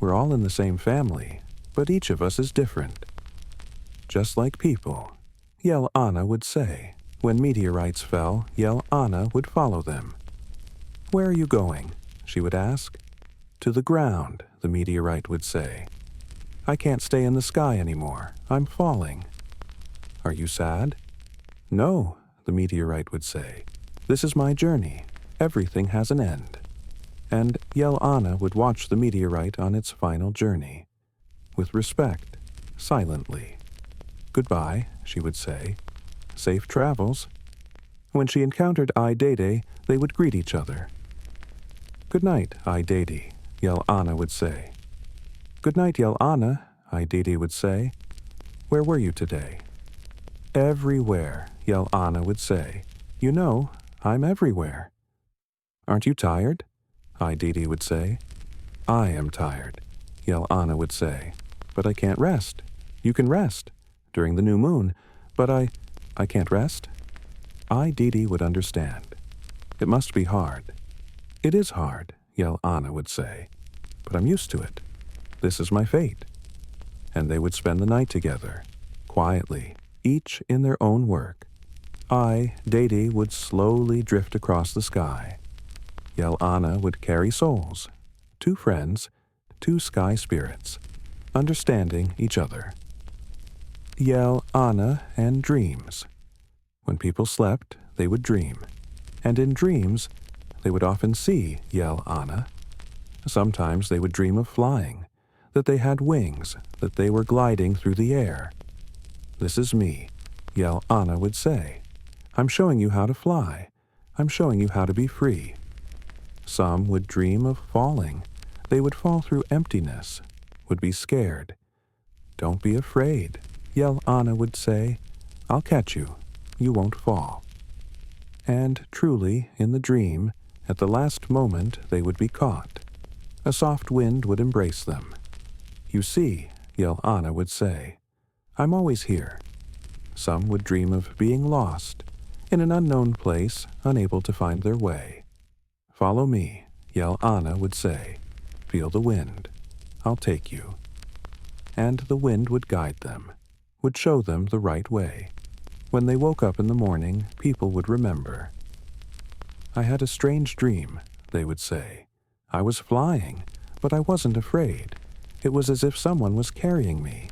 We're all in the same family, but each of us is different. Just like people, Yel Ana would say. When meteorites fell, Yel Ana would follow them. Where are you going? She would ask. To the ground, the meteorite would say. I can't stay in the sky anymore. I'm falling. Are you sad? No, the meteorite would say. This is my journey. Everything has an end. And Yel Ana would watch the meteorite on its final journey. With respect, silently. Goodbye, she would say. Safe travels. When she encountered I Dede, they would greet each other. Good night, I Dede, Yel Ana would say. Good night, Yel Ana, I Dede would say. Where were you today? Everywhere, Yel Ana would say. You know, I'm everywhere. Aren't you tired? I Dede would say. I am tired, Yel Ana would say. But I can't rest. You can rest during the new moon, but I can't rest. I Dede would understand. It must be hard. It is hard, Yel Ana would say, but I'm used to it. This is my fate. And they would spend the night together, quietly, each in their own work. I, Dede, would slowly drift across the sky. Yel Ana would carry souls, two friends, two sky spirits, understanding each other. Yel Ana and dreams. When people slept, they would dream, and in dreams, they would often see Yel Ana. Sometimes they would dream of flying, that they had wings, that they were gliding through the air. This is me, Yel Ana would say. I'm showing you how to fly. I'm showing you how to be free. Some would dream of falling. They would fall through emptiness, would be scared. Don't be afraid, Yel Ana would say. I'll catch you. You won't fall. And truly, in the dream, at the last moment they would be caught. A soft wind would embrace them. You see, Yel Ana would say, I'm always here. Some would dream of being lost, in an unknown place, unable to find their way. Follow me, Yel Ana would say. Feel the wind. I'll take you. And the wind would guide them, would show them the right way. When they woke up in the morning, people would remember. I had a strange dream, they would say. I was flying, but I wasn't afraid. It was as if someone was carrying me.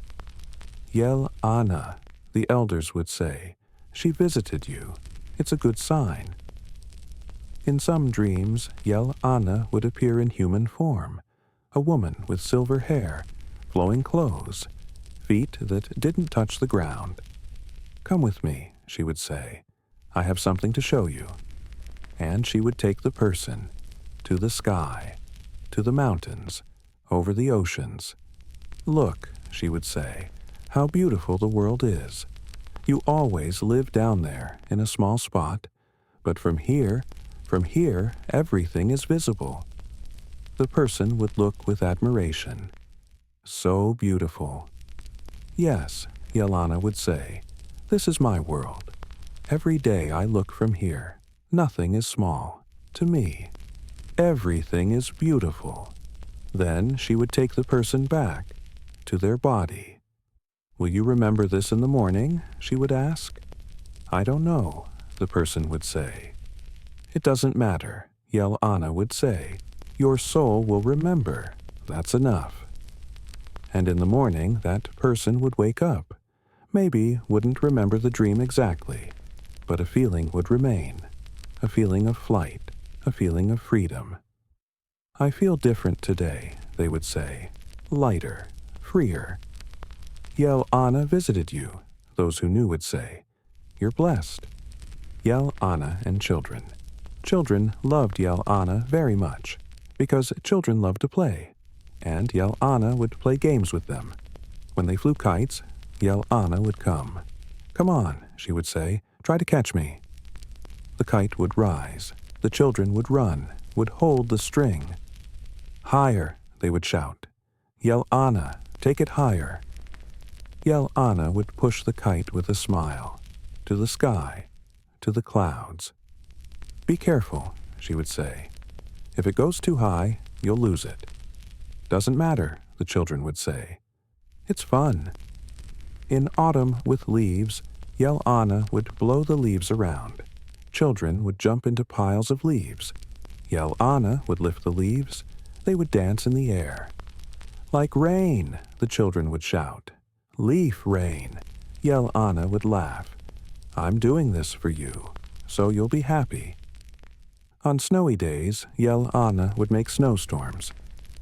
Yel Ana, the elders would say. She visited you. It's a good sign. In some dreams, Yel Ana would appear in human form, a woman with silver hair, flowing clothes, feet that didn't touch the ground. Come with me, she would say. I have something to show you. And she would take the person to the sky, to the mountains, over the oceans. Look, she would say, how beautiful the world is. You always live down there in a small spot, but from here, everything is visible. The person would look with admiration. So beautiful. Yes, Yel Ana would say, this is my world. Every day I look from here. Nothing is small. To me, everything is beautiful. Then she would take the person back to their body. Will you remember this in the morning? She would ask. I don't know, the person would say. It doesn't matter, Yel Ana would say. Your soul will remember. That's enough. And in the morning, that person would wake up. Maybe wouldn't remember the dream exactly, but a feeling would remain. A feeling of flight, a feeling of freedom. I feel different today, they would say. Lighter, freer. Yel Ana visited you, those who knew would say. You're blessed. Yel Ana and children. Children loved Yel Ana very much, because children love to play, and Yel Ana would play games with them. When they flew kites, Yel Ana would come. Come on, she would say, try to catch me. The kite would rise. The children would run, would hold the string. Higher, they would shout. Yel Ana, take it higher. Yel Ana would push the kite with a smile. to the sky, to the clouds. Be careful, she would say. If it goes too high, you'll lose it. Doesn't matter, the children would say. It's fun. In autumn with leaves, Yel Ana would blow the leaves around. Children would jump into piles of leaves. Yel Ana would lift the leaves. They would dance in the air. Like rain, the children would shout. Leaf rain. Yel Ana would laugh. I'm doing this for you, so you'll be happy. On snowy days, Yel Ana would make snowstorms,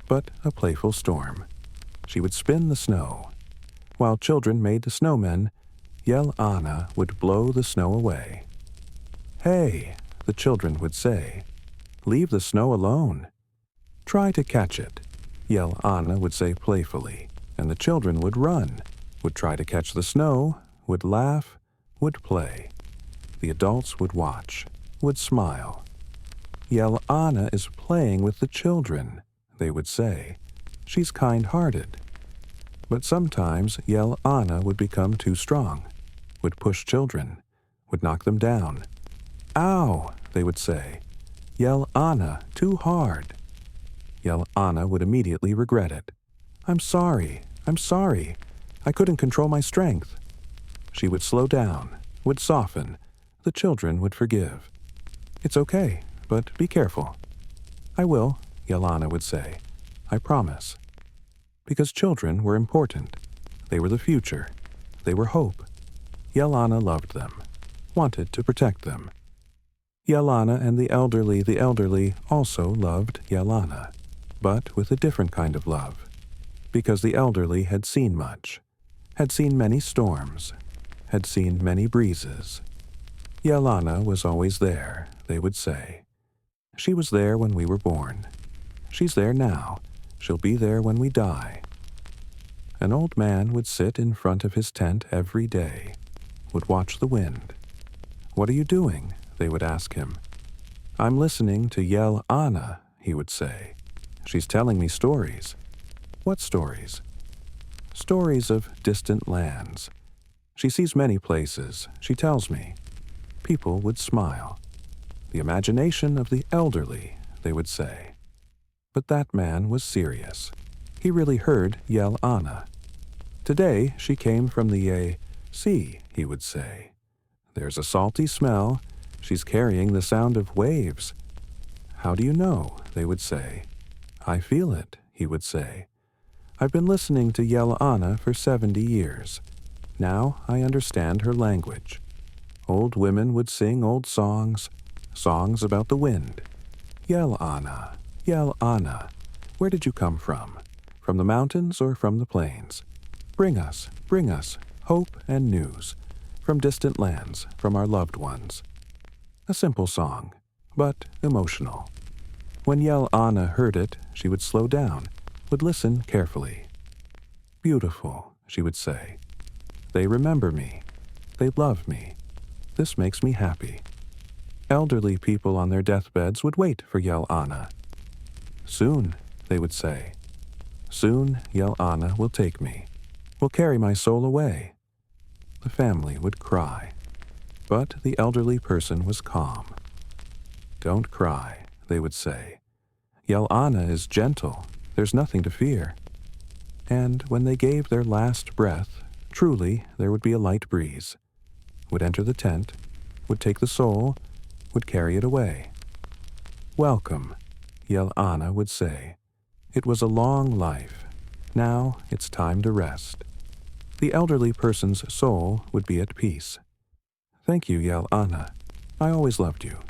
but a playful storm. She would spin the snow. While children made the snowmen, Yel Ana would blow the snow away. Hey, the children would say, leave the snow alone. Try to catch it, Yel Ana would say playfully, and the children would run, would try to catch the snow, would laugh, would play. The adults would watch, would smile. Yel Ana is playing with the children, they would say. She's kind-hearted. But sometimes Yel Ana would become too strong, would push children, would knock them down. Ow, they would say. Yel Ana, too hard. Yel Ana would immediately regret it. I'm sorry. I couldn't control my strength. She would slow down, would soften. The children would forgive. It's okay, but be careful. I will, Yel Ana would say. I promise. Because children were important. They were the future. They were hope. Yel Ana loved them, wanted to protect them. Yel Ana and the elderly also loved Yel Ana, but with a different kind of love, because the elderly had seen much, had seen many storms, had seen many breezes. Yel Ana was always there, they would say. She was there when we were born. She's there now. She'll be there when we die. An old man would sit in front of his tent every day, would watch the wind. What are you doing? They would ask him. I'm listening to Yel Ana, he would say. She's telling me stories. What stories? Stories of distant lands. She sees many places, she tells me. People would smile. The imagination of the elderly, they would say. But that man was serious. He really heard Yel Ana. Today she came from the sea, he would say. There's a salty smell. She's carrying the sound of waves. How do you know? They would say. I feel it, he would say. I've been listening to Yel Ana for 70 years. Now I understand her language. Old women would sing old songs, songs about the wind. Yel Ana, Yel Ana, where did you come from? From the mountains or from the plains? Bring us hope and news, from distant lands, from our loved ones. A simple song, but emotional. When Yel Ana heard it, she would slow down, would listen carefully. Beautiful, she would say. They remember me. They love me. This makes me happy. Elderly people on their deathbeds would wait for Yel Ana. Soon, they would say. Soon Yel Ana will take me, will carry my soul away. The family would cry. But the elderly person was calm. Don't cry, they would say. Yel Ana is gentle. There's nothing to fear. And when they gave their last breath, truly there would be a light breeze, would enter the tent, would take the soul, would carry it away. Welcome, Yel Ana would say. It was a long life. Now it's time to rest. The elderly person's soul would be at peace. Thank you, Yel Ana. I always loved you.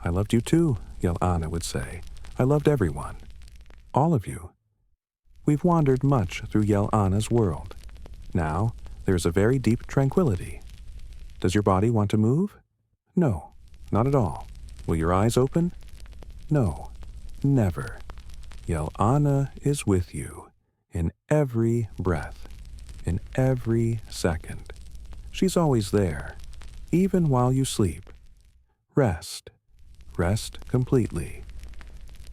I loved you too, Yel Ana would say. I loved everyone. All of you. We've wandered much through Yel Ana's world. Now, there's a very deep tranquility. Does your body want to move? No, not at all. Will your eyes open? No, never. Yel Ana is with you, in every breath, in every second. She's always there, even while you sleep. Rest, rest completely.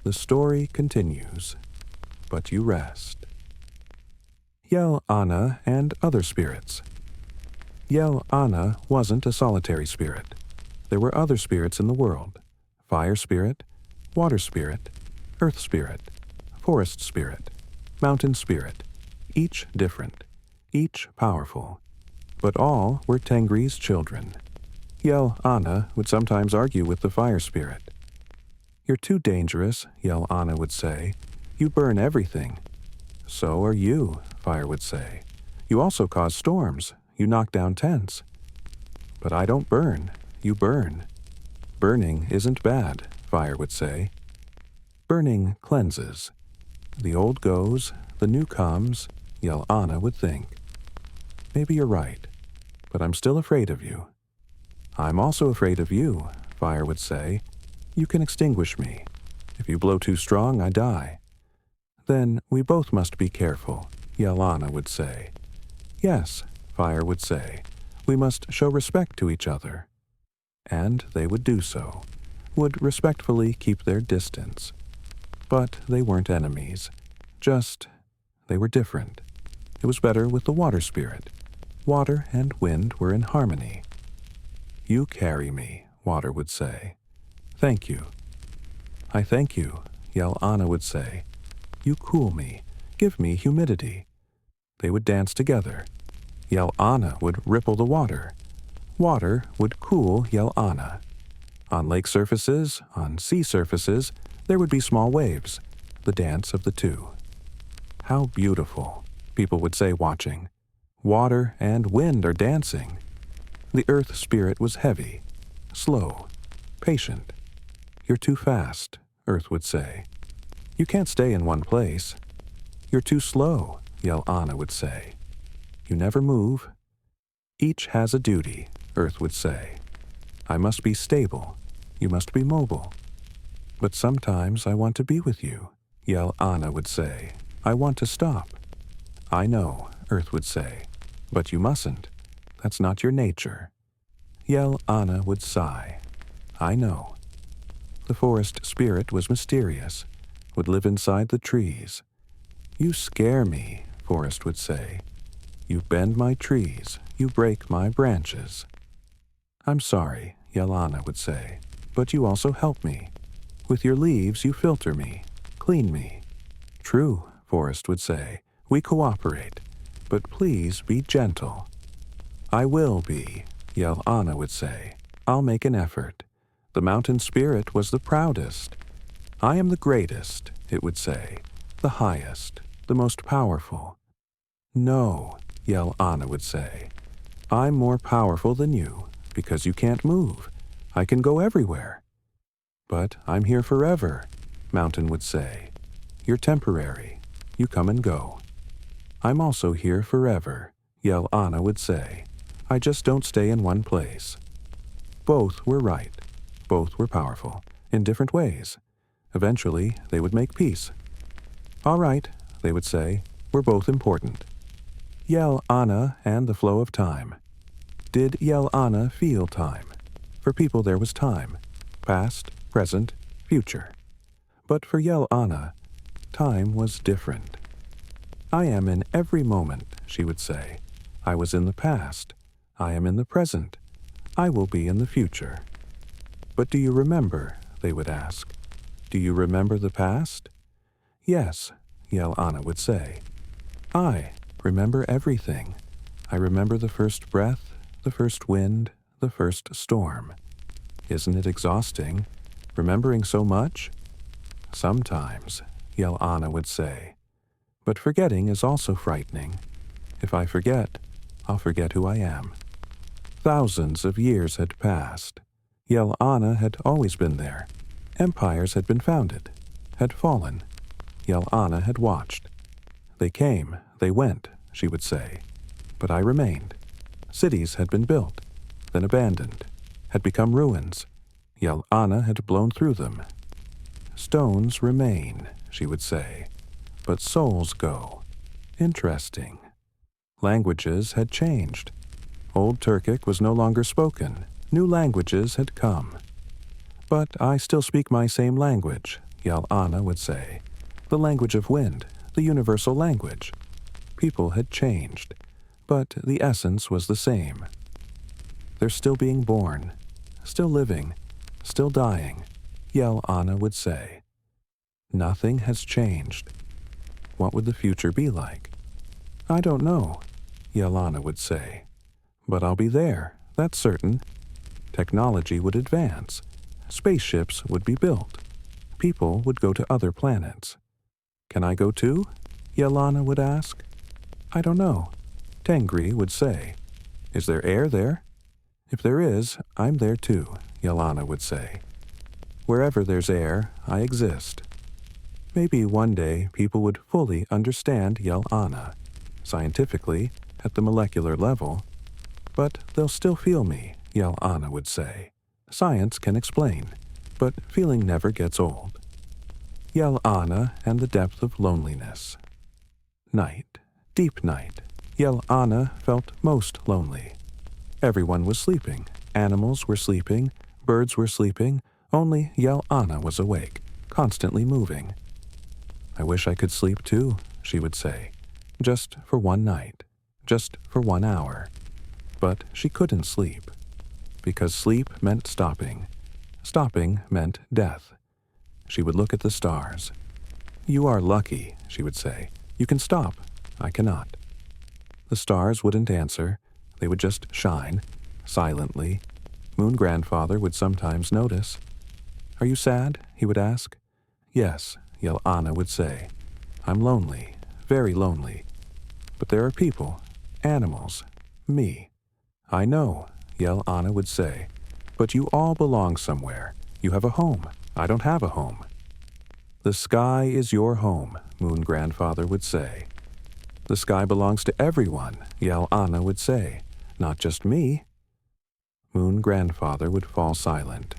The story continues, but you rest. Yel Ana and other spirits. Yel Ana wasn't a solitary spirit. There were other spirits in the world: fire spirit, water spirit, earth spirit, forest spirit, mountain spirit, each different, each powerful. But all were Tengri's children. Yel Ana would sometimes argue with the fire spirit. "You're too dangerous," Yel Ana would say. "You burn everything." "So are you," fire would say. "You also cause storms. You knock down tents." "But I don't burn. You burn." "Burning isn't bad," fire would say. "Burning cleanses. The old goes, the new comes," Yel Ana would think. "Maybe you're right, but I'm still afraid of you." "I'm also afraid of you," fire would say. "You can extinguish me. If you blow too strong, I die." "Then we both must be careful," Yel Ana would say. "Yes," fire would say, "we must show respect to each other." And they would do so, would respectfully keep their distance. But they weren't enemies. Just, they were different. It was better with the water spirit. Water and wind were in harmony. "You carry me," water would say. "Thank you." "I thank you," Yel Ana would say. "You cool me, give me humidity." They would dance together. Yel Ana would ripple the water. Water would cool Yel Ana. On lake surfaces, on sea surfaces, there would be small waves, the dance of the two. "How beautiful," people would say watching. "Water and wind are dancing." The earth spirit was heavy, slow, patient. "You're too fast," earth would say. "You can't stay in one place." "You're too slow," Yel Ana would say. "You never move." "Each has a duty," earth would say. "I must be stable. You must be mobile." "But sometimes I want to be with you," Yel Ana would say. "I want to stop." "I know," earth would say, "but you mustn't. That's not your nature." Yel Ana would sigh. "I know." The forest spirit was mysterious, would live inside the trees. "You scare me," forest would say. "You bend my trees, you break my branches." "I'm sorry," Yel Ana would say, "but you also help me. With your leaves you filter me, clean me." "True," forest would say, "we cooperate, but please be gentle." "I will be," Yel Ana would say. "I'll make an effort." The mountain spirit was the proudest. "I am the greatest," it would say, "the highest, the most powerful." "No," Yel Ana would say. "I'm more powerful than you, because you can't move. I can go everywhere." "But I'm here forever," mountain would say. "You're temporary. You come and go." "I'm also here forever," Yel Ana would say. "I just don't stay in one place." Both were right. Both were powerful, in different ways. Eventually, they would make peace. "All right," they would say, "we're both important." Yel Ana and the flow of time. Did Yel Ana feel time? For people there was time. Past, present, future. But for Yel Ana, time was different. "I am in every moment," she would say. "I was in the past. I am in the present. I will be in the future." "But do you remember?" they would ask. "Do you remember the past?" "Yes," Yel Ana would say. "I remember everything. I remember the first breath, the first wind, the first storm." "Isn't it exhausting, remembering so much?" "Sometimes," Yel Ana would say. "But forgetting is also frightening. If I forget, I'll forget who I am." Thousands of years had passed. Yel Ana had always been there. Empires had been founded, had fallen. Yel Ana had watched. "They came, they went," she would say. "But I remained." Cities had been built, then abandoned, had become ruins. Yel Ana had blown through them. "Stones remain," she would say, "but souls go." Interesting. Languages had changed. Old Turkic was no longer spoken. New languages had come. "But I still speak my same language," Yel Ana would say. "The language of wind, the universal language." People had changed, but the essence was the same. They're still being born, still living, still dying, Yel Ana would say. Nothing has changed. What would the future be like? I don't know, Yel Ana would say. But I'll be there, that's certain. Technology would advance. Spaceships would be built. People would go to other planets. Can I go too? Yel Ana would ask. I don't know, Tengri would say. Is there air there? If there is, I'm there too, Yel Ana would say. Wherever there's air, I exist. Maybe one day people would fully understand Yel Ana, scientifically, at the molecular level. But they'll still feel me, Yel Ana would say. Science can explain, but feeling never gets old. Yel Ana and the depth of loneliness. Night, deep night. Yel Ana felt most lonely. Everyone was sleeping. Animals were sleeping. Birds were sleeping. Only Yel Ana was awake, constantly moving. I wish I could sleep too, she would say. Just for one night. Just for 1 hour. But she couldn't sleep. Because sleep meant stopping. Stopping meant death. She would look at the stars. You are lucky, she would say. You can stop. I cannot. The stars wouldn't answer. They would just shine, silently. Moon Grandfather would sometimes notice. Are you sad? He would ask. Yes, Yel Ana would say. I'm lonely, very lonely. But there are people, animals, me. I know, Yel Ana would say. But you all belong somewhere. You have a home. I don't have a home. The sky is your home, Moon Grandfather would say. The sky belongs to everyone, Yel Ana would say. Not just me. Moon Grandfather would fall silent.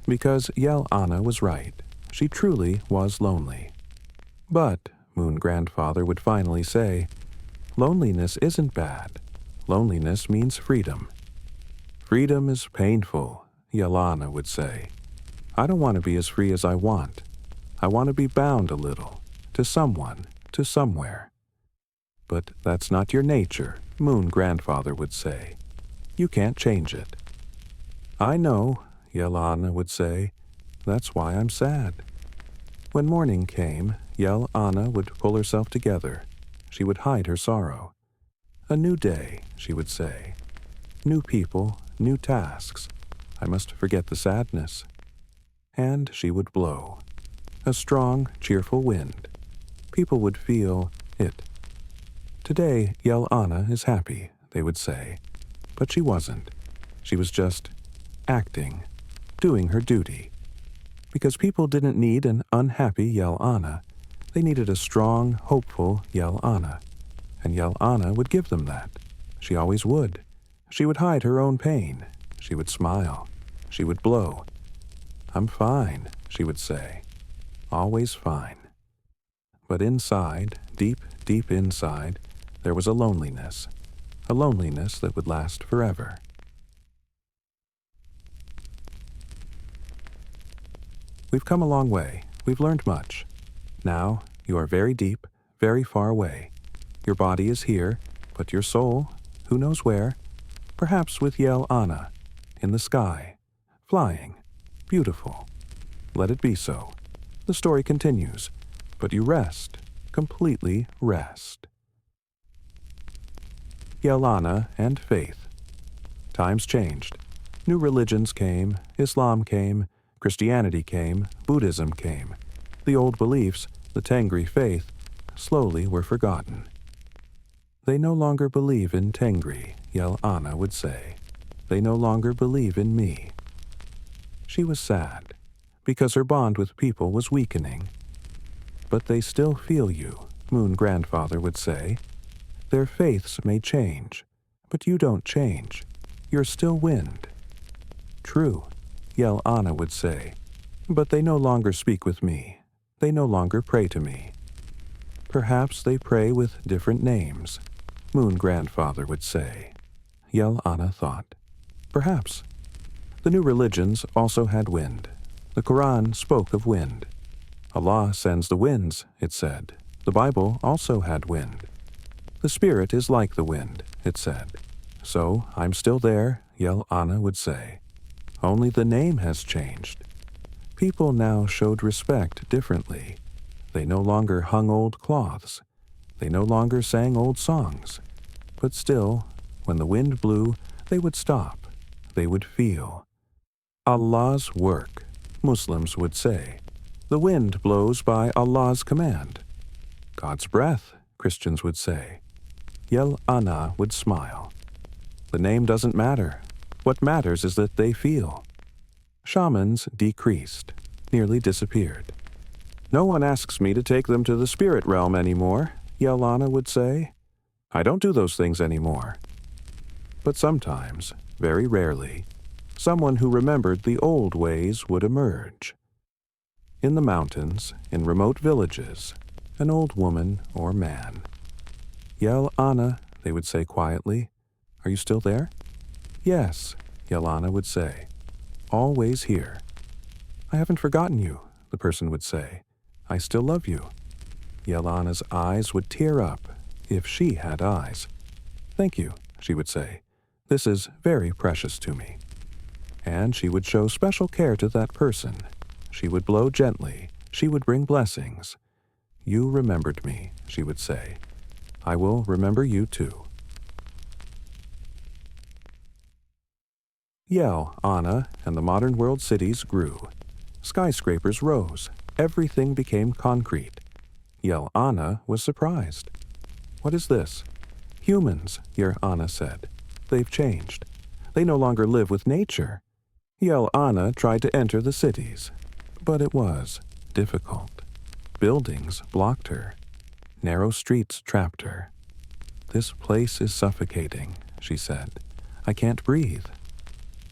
Because Yel Ana was right. She truly was lonely. But, Moon Grandfather would finally say, loneliness isn't bad. Loneliness means freedom. Freedom is painful, Yel Ana would say. I don't want to be as free as I want. I want to be bound a little, to someone, to somewhere. But that's not your nature, Moon Grandfather would say. You can't change it. I know, Yel Ana would say. That's why I'm sad. When morning came, Yel Ana would pull herself together. She would hide her sorrow. A new day, she would say. New people, new tasks. I must forget the sadness. And she would blow. A strong, cheerful wind. People would feel it. Today, Yel Ana is happy, they would say. But she wasn't. She was just acting, doing her duty. Because people didn't need an unhappy Yel Ana. They needed a strong, hopeful Yel Ana. And Yel Ana would give them that. She always would. She would hide her own pain. She would smile. She would blow. I'm fine, she would say. Always fine. But inside, deep, deep inside, there was a loneliness that would last forever. We've come a long way. We've learned much. Now, you are very deep, very far away. Your body is here, but your soul, who knows where? Perhaps with Yel Ana, in the sky, flying, beautiful. Let it be so. The story continues, but you rest, completely rest. Yel Ana and faith. Times changed. New religions came, Islam came, Christianity came, Buddhism came. The old beliefs, the Tengri faith, slowly were forgotten. They no longer believe in Tengri, Yel Ana would say. They no longer believe in me. She was sad, because her bond with people was weakening. But they still feel you, Moon Grandfather would say. Their faiths may change, but you don't change. You're still wind. True, Yel Ana would say, but they no longer speak with me. They no longer pray to me. Perhaps they pray with different names, Moon Grandfather would say. Yel Ana thought. Perhaps. The new religions also had wind. The Quran spoke of wind. Allah sends the winds, it said. The Bible also had wind. The Spirit is like the wind, it said. So I'm still there, Yel Ana would say. Only the name has changed. People now showed respect differently. They no longer hung old cloths. They no longer sang old songs. But still, when the wind blew, they would stop. They would feel. Allah's work, Muslims would say. The wind blows by Allah's command. God's breath, Christians would say. Yel Ana would smile. The name doesn't matter. What matters is that they feel. Shamans decreased, nearly disappeared. No one asks me to take them to the spirit realm anymore, Yel Ana would say. I don't do those things anymore. But sometimes, very rarely, someone who remembered the old ways would emerge. In the mountains, in remote villages, an old woman or man. Yel Ana, they would say quietly. Are you still there? Yes, Yel Ana would say. Always here. I haven't forgotten you, the person would say. I still love you. Yel Ana's eyes would tear up, if she had eyes. Thank you, she would say. This is very precious to me. And she would show special care to that person. She would blow gently. She would bring blessings. You remembered me, she would say. I will remember you too. Yel Ana and the modern world cities grew. Skyscrapers rose. Everything became concrete. Yel Ana was surprised. What is this? Humans, Yer Ana said. They've changed. They no longer live with nature. Yel Ana tried to enter the cities, but it was difficult. Buildings blocked her. Narrow streets trapped her. This place is suffocating, she said. I can't breathe.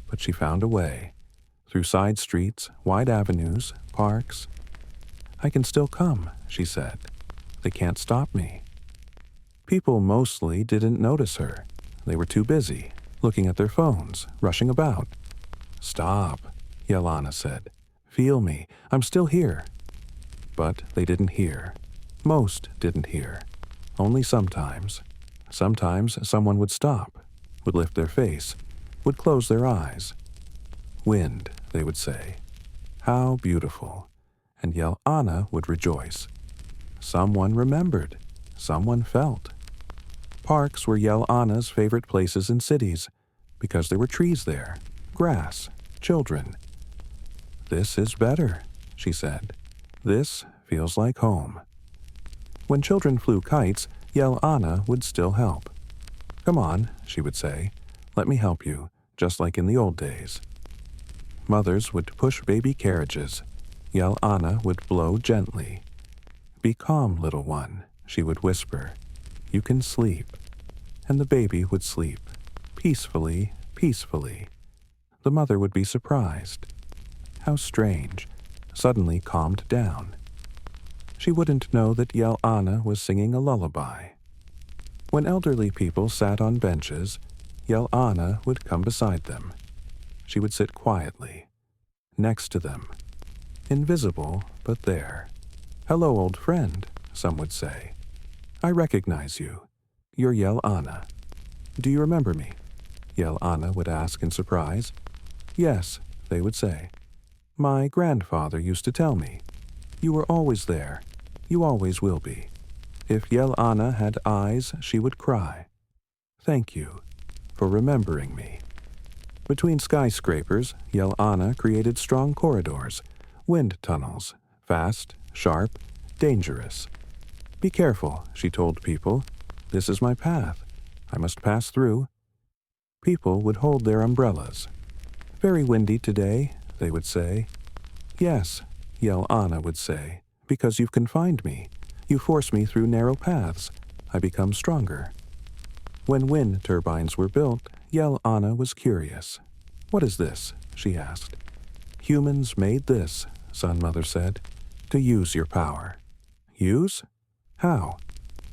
But she found a way. Through side streets, wide avenues, parks. I can still come, she said. They can't stop me. People mostly didn't notice her. They were too busy, looking at their phones, rushing about. Stop, Yel Ana said. Feel me. I'm still here. But they didn't hear. Most didn't hear. Only sometimes. Sometimes someone would stop, would lift their face, would close their eyes. Wind, they would say. How beautiful. And Yel Ana would rejoice. Someone remembered. Someone felt. Parks were Yel Ana's favorite places in cities, because there were trees there, grass, children. This is better, she said. This feels like home. When children flew kites, Yel Ana would still help. Come on, she would say. Let me help you, just like in the old days. Mothers would push baby carriages. Yel Ana would blow gently. Be calm, little one, she would whisper. You can sleep. And the baby would sleep, peacefully, peacefully. The mother would be surprised. How strange, suddenly calmed down. She wouldn't know that Yel Ana was singing a lullaby. When elderly people sat on benches, Yel Ana would come beside them. She would sit quietly, next to them. Invisible, but there. Hello, old friend, some would say. I recognize you. You're Yel Ana. Do you remember me? Yel Ana would ask in surprise. Yes, they would say. My grandfather used to tell me. You were always there. You always will be. If Yel Ana had eyes, she would cry. Thank you for remembering me. Between skyscrapers, Yel Ana created strong corridors, wind tunnels, fast, sharp, dangerous. Be careful, she told people. This is my path. I must pass through. People would hold their umbrellas. Very windy today, they would say. Yes, Yel Ana would say, because you've confined me. You force me through narrow paths. I become stronger. When wind turbines were built, Yel Ana was curious. What is this? She asked. Humans made this, Sun Mother said, to use your power. Use? How?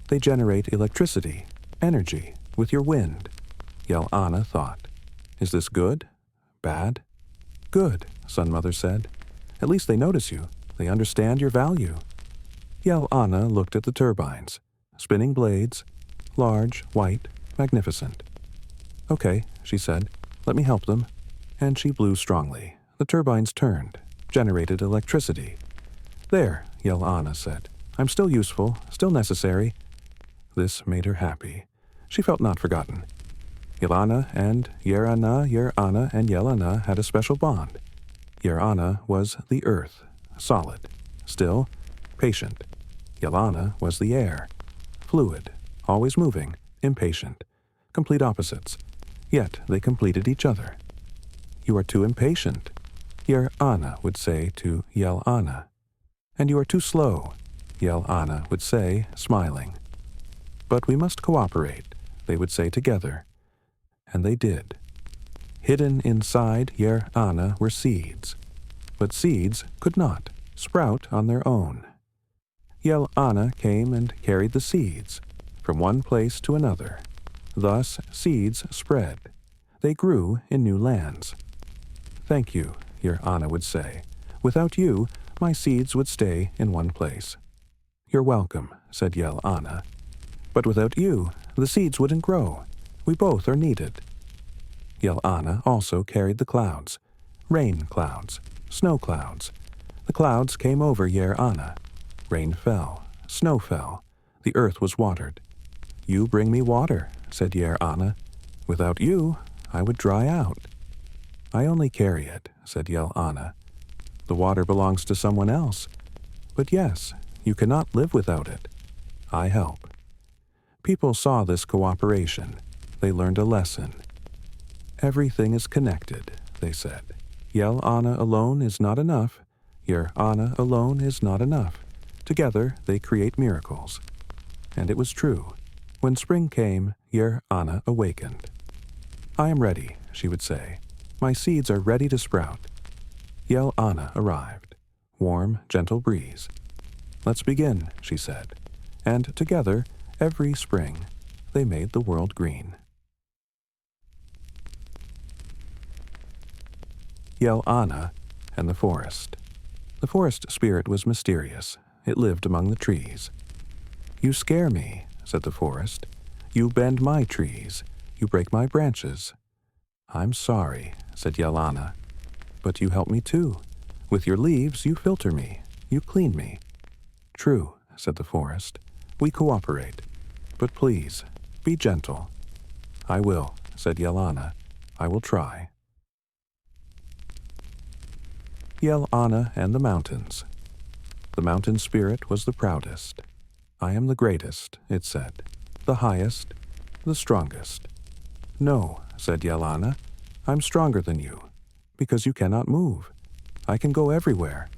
They generate electricity, energy, with your wind. Yel Ana thought. Is this good? Bad? Good, Sun Mother said. At least they notice you. They understand your value. Yel Ana looked at the turbines. Spinning blades. Large, white, magnificent. Okay, she said. Let me help them." And she blew strongly. The turbines turned, generated electricity. "There," Yel Ana said. "I'm still useful, still necessary." This made her happy. She felt not forgotten. Yel Ana and Yer Ana and Yel Ana had a special bond. Yer Ana was the earth, solid, still, patient. Yel Ana was the air, fluid, always moving, impatient. Complete opposites. Yet they completed each other. "You are too impatient," Yer Ana would say to Yel Ana. "And you are too slow," Yel Ana would say, smiling. "But we must cooperate," they would say together. And they did. Hidden inside Yer Ana were seeds. But seeds could not sprout on their own. Yel Ana came and carried the seeds from one place to another. Thus seeds spread. They grew in new lands. "Thank you," Yer Ana would say. "Without you, my seeds would stay in one place." "You're welcome," said Yel Ana. "But without you, the seeds wouldn't grow. We both are needed." Yel Ana also carried the clouds, rain clouds, snow clouds. The clouds came over Yer Ana. Rain fell, snow fell, the earth was watered. "You bring me water," said Yer Ana. "Without you, I would dry out." "I only carry it," said Yel Ana. "The water belongs to someone else. But yes, you cannot live without it. I help." People saw this cooperation. They learned a lesson. "Everything is connected," they said. "Yel Ana alone is not enough. Yer Ana alone is not enough. Together they create miracles." And it was true. When spring came, Yer Ana awakened. "I am ready," she would say. "My seeds are ready to sprout." Yel Ana arrived. Warm, gentle breeze. "Let's begin," she said. And together, every spring, they made the world green. Yel Ana and the Forest. The forest spirit was mysterious. It lived among the trees. "You scare me," said the forest. "You bend my trees. You break my branches." "I'm sorry," said Yel Ana. "But you help me too. With your leaves you filter me. You clean me." "True," said the forest. "We cooperate. But please, be gentle." "I will," said Yel Ana. "I will try." Yel Ana and the Mountains. The mountain spirit was the proudest. "I am the greatest," it said, "the highest, the strongest." "No," said Yel Ana, "I'm stronger than you, because you cannot move. I can go everywhere."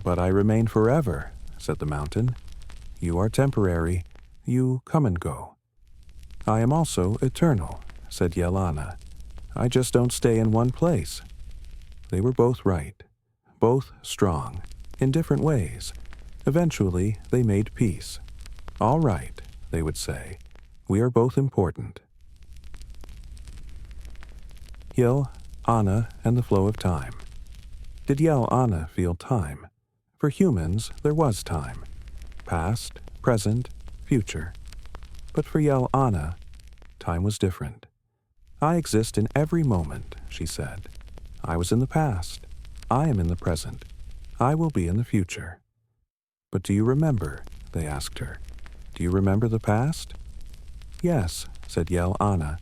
"But I remain forever," said the mountain. "You are temporary. You come and go." "I am also eternal," said Yel Ana. "I just don't stay in one place." They were both right, both strong, in different ways. Eventually, they made peace. "All right," they would say. "We are both important." Yel Ana and the flow of time. Did Yel Ana feel time? For humans, there was time. Past, present, future. But for Yel Ana, time was different. "I exist in every moment," she said. "I was in the past. I am in the present. I will be in the future." "But do you remember?" they asked her. "Do you remember the past?" "Yes," said Yel Ana.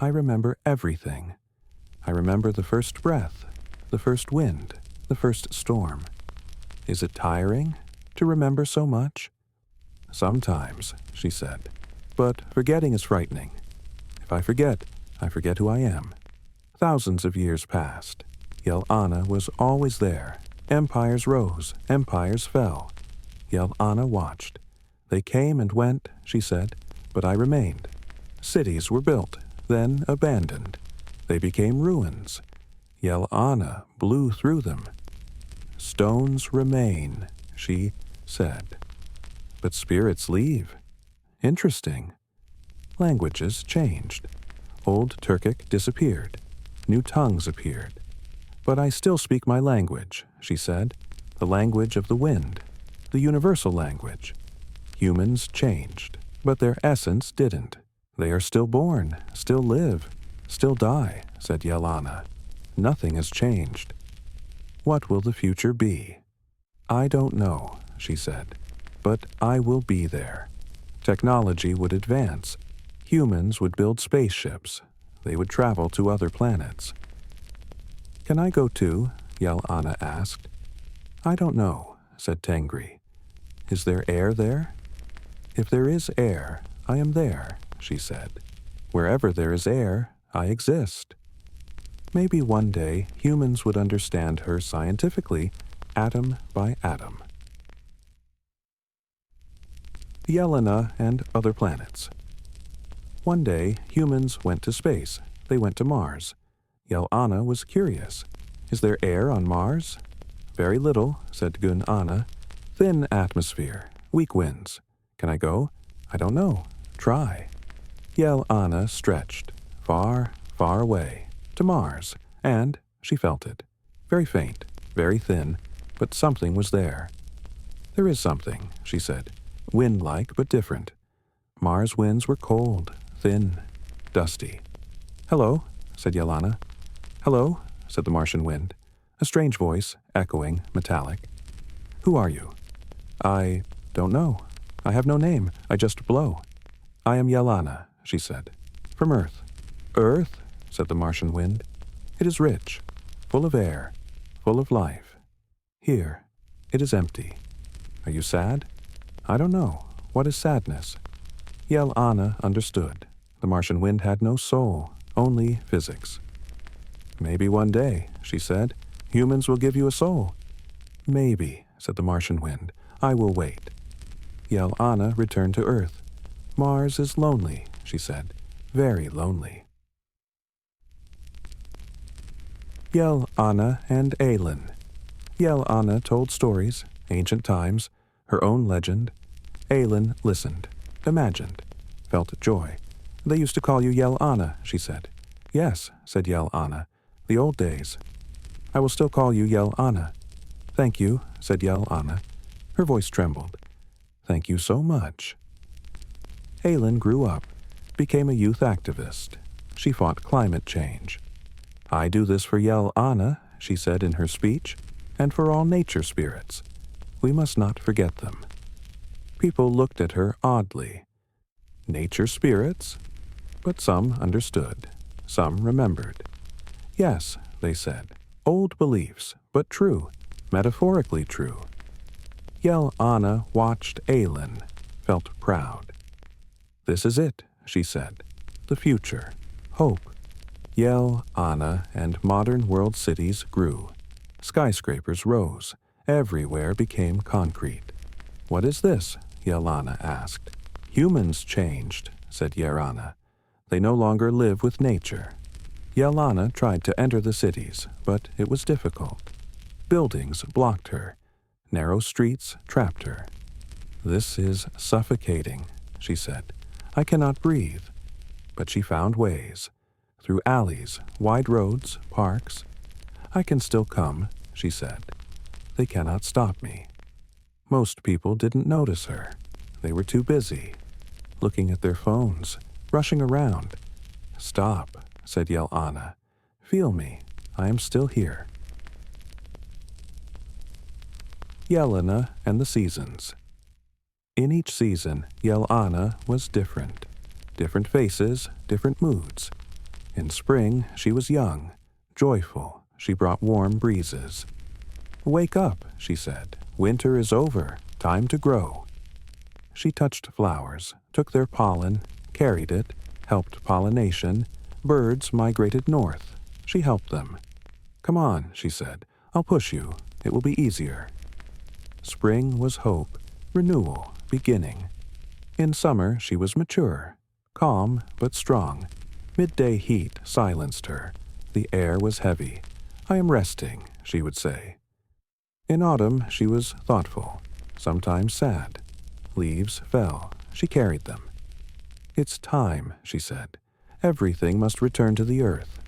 "I remember everything. I remember the first breath, the first wind, the first storm." "Is it tiring to remember so much?" "Sometimes," she said. "But forgetting is frightening. If I forget who I am." Thousands of years passed. Yel Ana was always there. Empires rose, empires fell. Yel Ana watched. "They came and went," she said, "but I remained. Cities were built, then abandoned. They became ruins. Yel Ana blew through them. Stones remain," she said. "But spirits leave. Interesting." Languages changed. Old Turkic disappeared. New tongues appeared. "But I still speak my language," she said, "the language of the wind, the universal language." Humans changed, but their essence didn't. They are still born, still live. Still die, said Yel Ana. Nothing has changed. What will the future be? I don't know, she said, but I will be there. Technology would advance. Humans would build spaceships. They would travel to other planets. Can I go too? Yel Ana asked. I don't know, said Tengri. Is there air there? If there is air, I am there, she said. Wherever there is air, I exist. Maybe one day humans would understand her scientifically, atom by atom. Yel Ana and other planets. One day, humans went to space. They went to Mars. Yel Ana was curious. Is there air on Mars? Very little, said Yer Ana. Thin atmosphere, weak winds. Can I go? I don't know. Try. Yel Ana stretched, far, far away, to Mars, and she felt it. Very faint, very thin, but something was there. There is something, she said, wind-like but different. Mars winds were cold, thin, dusty. Hello, said Yel Ana. Hello, said the Martian wind, a strange voice, echoing, metallic. Who are you? I don't know. I have no name. I just blow. I am Yel Ana, she said. From Earth. Earth, said the Martian wind. It is rich, full of air, full of life. Here, it is empty. Are you sad? I don't know. What is sadness? Yel Ana understood. The Martian wind had no soul, only physics. Maybe one day, she said, humans will give you a soul. Maybe, said the Martian wind. I will wait. Yel Ana returned to Earth. Mars is lonely, she said, very lonely. Yel Ana and Aelin. Yel Ana told stories, ancient times, her own legend. Aelin listened, imagined, felt joy. They used to call you Yel Ana, she said. Yes, said Yel Ana, the old days. I will still call you Yel Ana. Thank you, said Yel Ana. Her voice trembled. Thank you so much. Aelin grew up, became a youth activist. She fought climate change. I do this for Yel Ana, she said in her speech, and for all nature spirits. We must not forget them. People looked at her oddly. Nature spirits? But some understood. Some remembered. Yes, they said, old beliefs, but true, metaphorically true. Yel Ana watched Aelin, felt proud. This is it, she said, the future, hope. Yel Ana and modern world cities grew. Skyscrapers rose. Everywhere became concrete. What is this? Yel Ana asked. Humans changed, said Yer Ana. They no longer live with nature. Yel Ana tried to enter the cities, but it was difficult. Buildings blocked her. Narrow streets trapped her. This is suffocating, she said. I cannot breathe. But she found ways. Through alleys, wide roads, parks. I can still come, she said. They cannot stop me. Most people didn't notice her. They were too busy, looking at their phones, rushing around. Stop, said Yel Ana. Feel me. I am still here. Yel Ana and the Seasons. In each season, Yel Ana was different. Different faces, different moods. In spring, she was young, joyful. She brought warm breezes. Wake up, she said. Winter is over. Time to grow. She touched flowers, took their pollen, carried it, helped pollination. Birds migrated north. She helped them. Come on, she said. I'll push you. It will be easier. Spring was hope, renewal, beginning. In summer, she was mature, calm but strong. Midday heat silenced her. The air was heavy. I am resting, she would say. In autumn, she was thoughtful, sometimes sad. Leaves fell. She carried them. It's time, she said. Everything must return to the earth.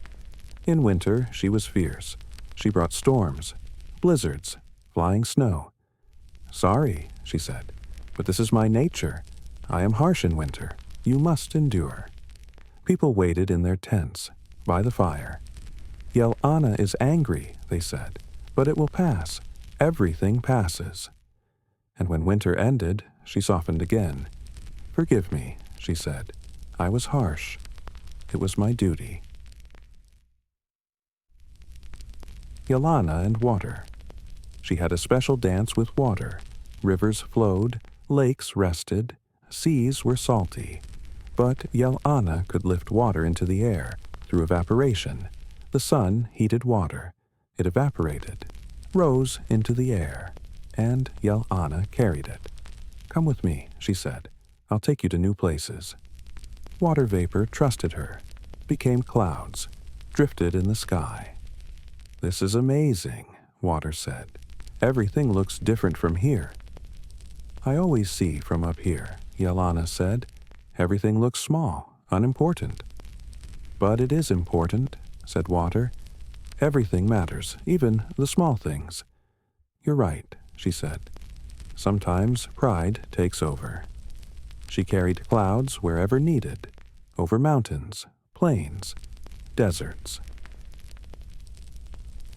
In winter, she was fierce. She brought storms, blizzards, flying snow. Sorry, she said, but this is my nature. I am harsh in winter. You must endure. People waited in their tents. by the fire. Yel Ana is angry, they said, but it will pass. Everything passes. And when winter ended, she softened again. Forgive me, she said. I was harsh. It was my duty. Yel Ana and water. She had a special dance with water. Rivers flowed, lakes rested, seas were salty. But Yel Ana could lift water into the air through evaporation. The sun heated water. It evaporated, rose into the air, and Yel Ana carried it. Come with me, she said. I'll take you to new places. Water vapor trusted her, became clouds, drifted in the sky. This is amazing, water said. Everything looks different from here. I always see from up here, Yel Ana said. Everything looks small, unimportant. But it is important, said water. Everything matters, even the small things. You're right, she said. Sometimes pride takes over. She carried clouds wherever needed, over mountains, plains, deserts.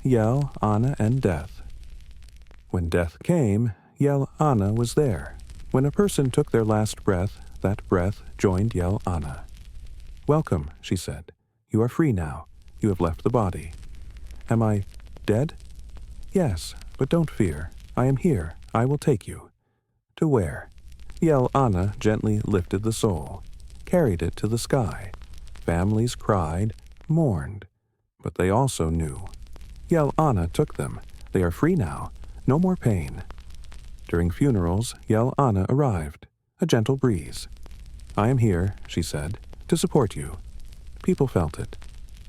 Yel Ana and death. When death came, Yel Ana was there. When a person took their last breath, that breath joined Yel Ana. Welcome, she said. You are free now. You have left the body. Am I dead? Yes, but don't fear. I am here. I will take you. To where? Yel Ana gently lifted the soul, carried it to the sky. Families cried, mourned, but they also knew. Yel Ana took them. They are free now. No more pain. During funerals, Yel Ana arrived, a gentle breeze. I am here, she said, to support you. People felt it.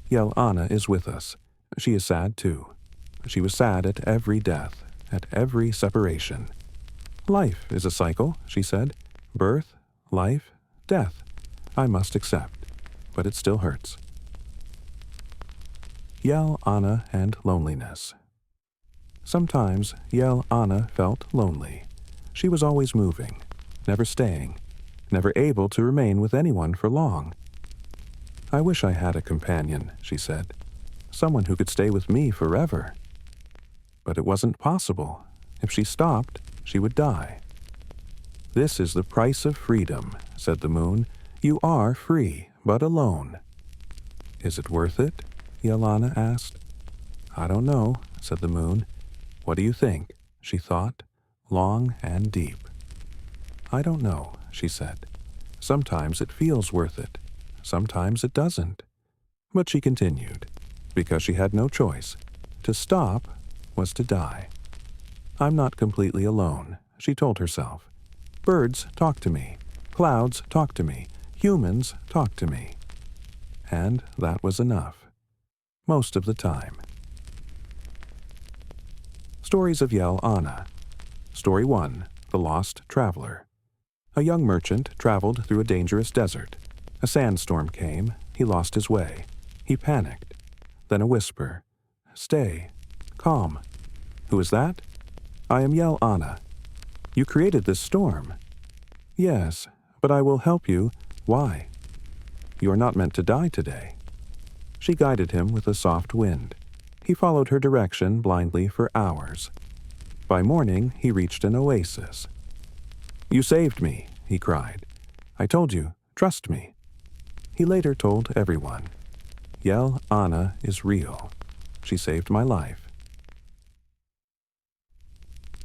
Yel Ana is with us. She is sad too. She was sad at every death, at every separation. Life is a cycle, she said. Birth, life, death. I must accept, but it still hurts. Yel Ana and loneliness. Sometimes Yel Ana felt lonely. She was always moving, never staying, never able to remain with anyone for long. I wish I had a companion, she said, someone who could stay with me forever. But it wasn't possible. If she stopped, she would die. This is the price of freedom, said the moon. You are free, but alone. Is it worth it? Yel Ana asked. I don't know, said the moon. What do you think? She thought, long and deep. I don't know, she said. Sometimes it feels worth it. Sometimes it doesn't. But she continued, because she had no choice. To stop was to die. I'm not completely alone, she told herself. Birds talk to me. Clouds talk to me. Humans talk to me. And that was enough. Most of the time. Stories of Yel Ana. Story 1. The Lost Traveler. A young merchant traveled through a dangerous desert. A sandstorm came. He lost his way. He panicked. Then a whisper. Stay. Calm. Who is that? I am Yel Ana. You created this storm. Yes, but I will help you. Why? You are not meant to die today. She guided him with a soft wind. He followed her direction blindly for hours. By morning, he reached an oasis. You saved me, he cried. I told you, trust me. He later told everyone, Yel Ana is real. She saved my life.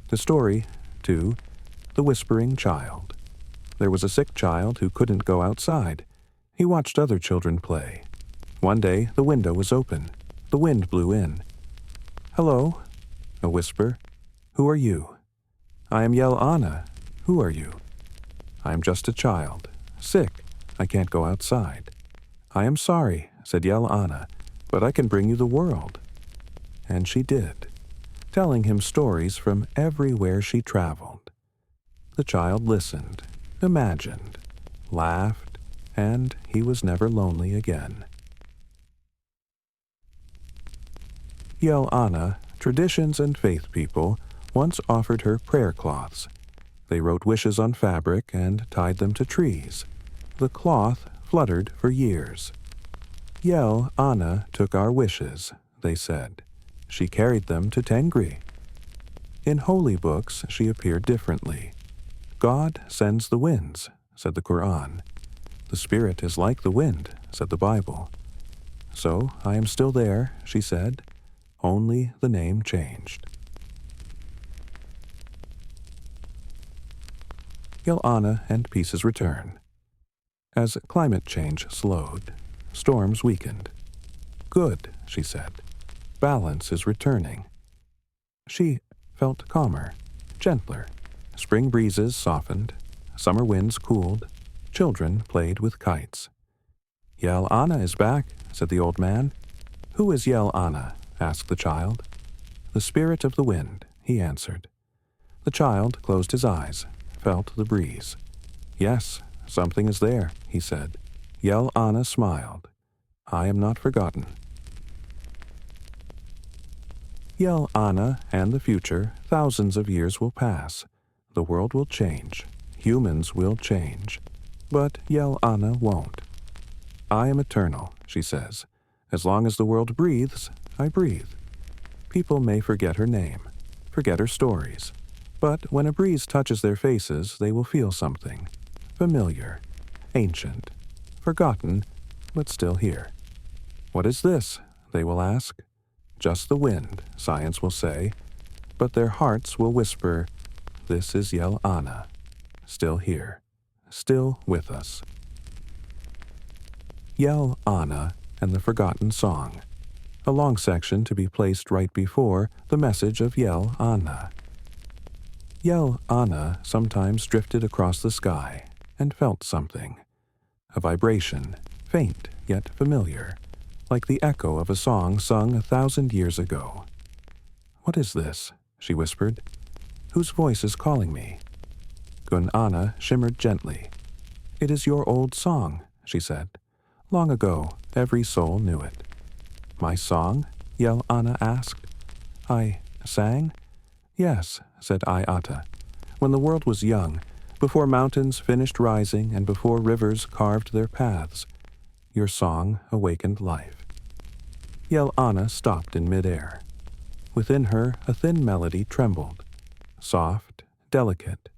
The story, 2. The Whispering Child. There was a sick child who couldn't go outside. He watched other children play. One day, the window was open. The wind blew in. Hello, a whisper. Who are you? I am Yel Ana. Who are you? I am just a child. Sick. I can't go outside. I am sorry, said Yel Ana, but I can bring you the world. And she did, telling him stories from everywhere she traveled. The child listened, imagined, laughed, and he was never lonely again. Yel Ana, traditions and faith people, once offered her prayer cloths. They wrote wishes on fabric and tied them to trees. The cloth fluttered for years. Yel Ana took our wishes, they said. She carried them to Tengri. In holy books she appeared differently. God sends the winds, said the Quran. The spirit is like the wind, said the Bible. So I am still there, she said, only the name changed. Yel Ana and Peace's return. As climate change slowed, storms weakened. Good, she said. Balance is returning. She felt calmer, gentler. Spring breezes softened, summer winds cooled, children played with kites. Yel Ana is back, said the old man. Who is Yel Ana? Asked the child. The spirit of the wind, he answered. The child closed his eyes, felt the breeze. Yes, something is there, he said. Yel Ana smiled. I am not forgotten. Yel Ana and the future, thousands of years will pass. The world will change. Humans will change. But Yel Ana won't. I am eternal, she says. As long as the world breathes, I breathe. People may forget her name, forget her stories. But when a breeze touches their faces, they will feel something. Familiar, ancient, forgotten, but still here. What is this? They will ask. Just the wind, science will say. But their hearts will whisper, this is Yel Ana, still here, still with us. Yel Ana and the Forgotten Song, a long section to be placed right before the message of Yel Ana. Yel Ana sometimes drifted across the sky and felt something, a vibration, faint yet familiar, like the echo of a song sung 1,000 years ago. What is this? She whispered. Whose voice is calling me? Gun Ana shimmered gently. It is your old song, she said. Long ago, every soul knew it. My song? Yel Ana asked. I sang? Yes, said Ata. When the world was young, before mountains finished rising and before rivers carved their paths, your song awakened life. Yel Ana stopped in midair. Within her, a thin melody trembled, soft, delicate,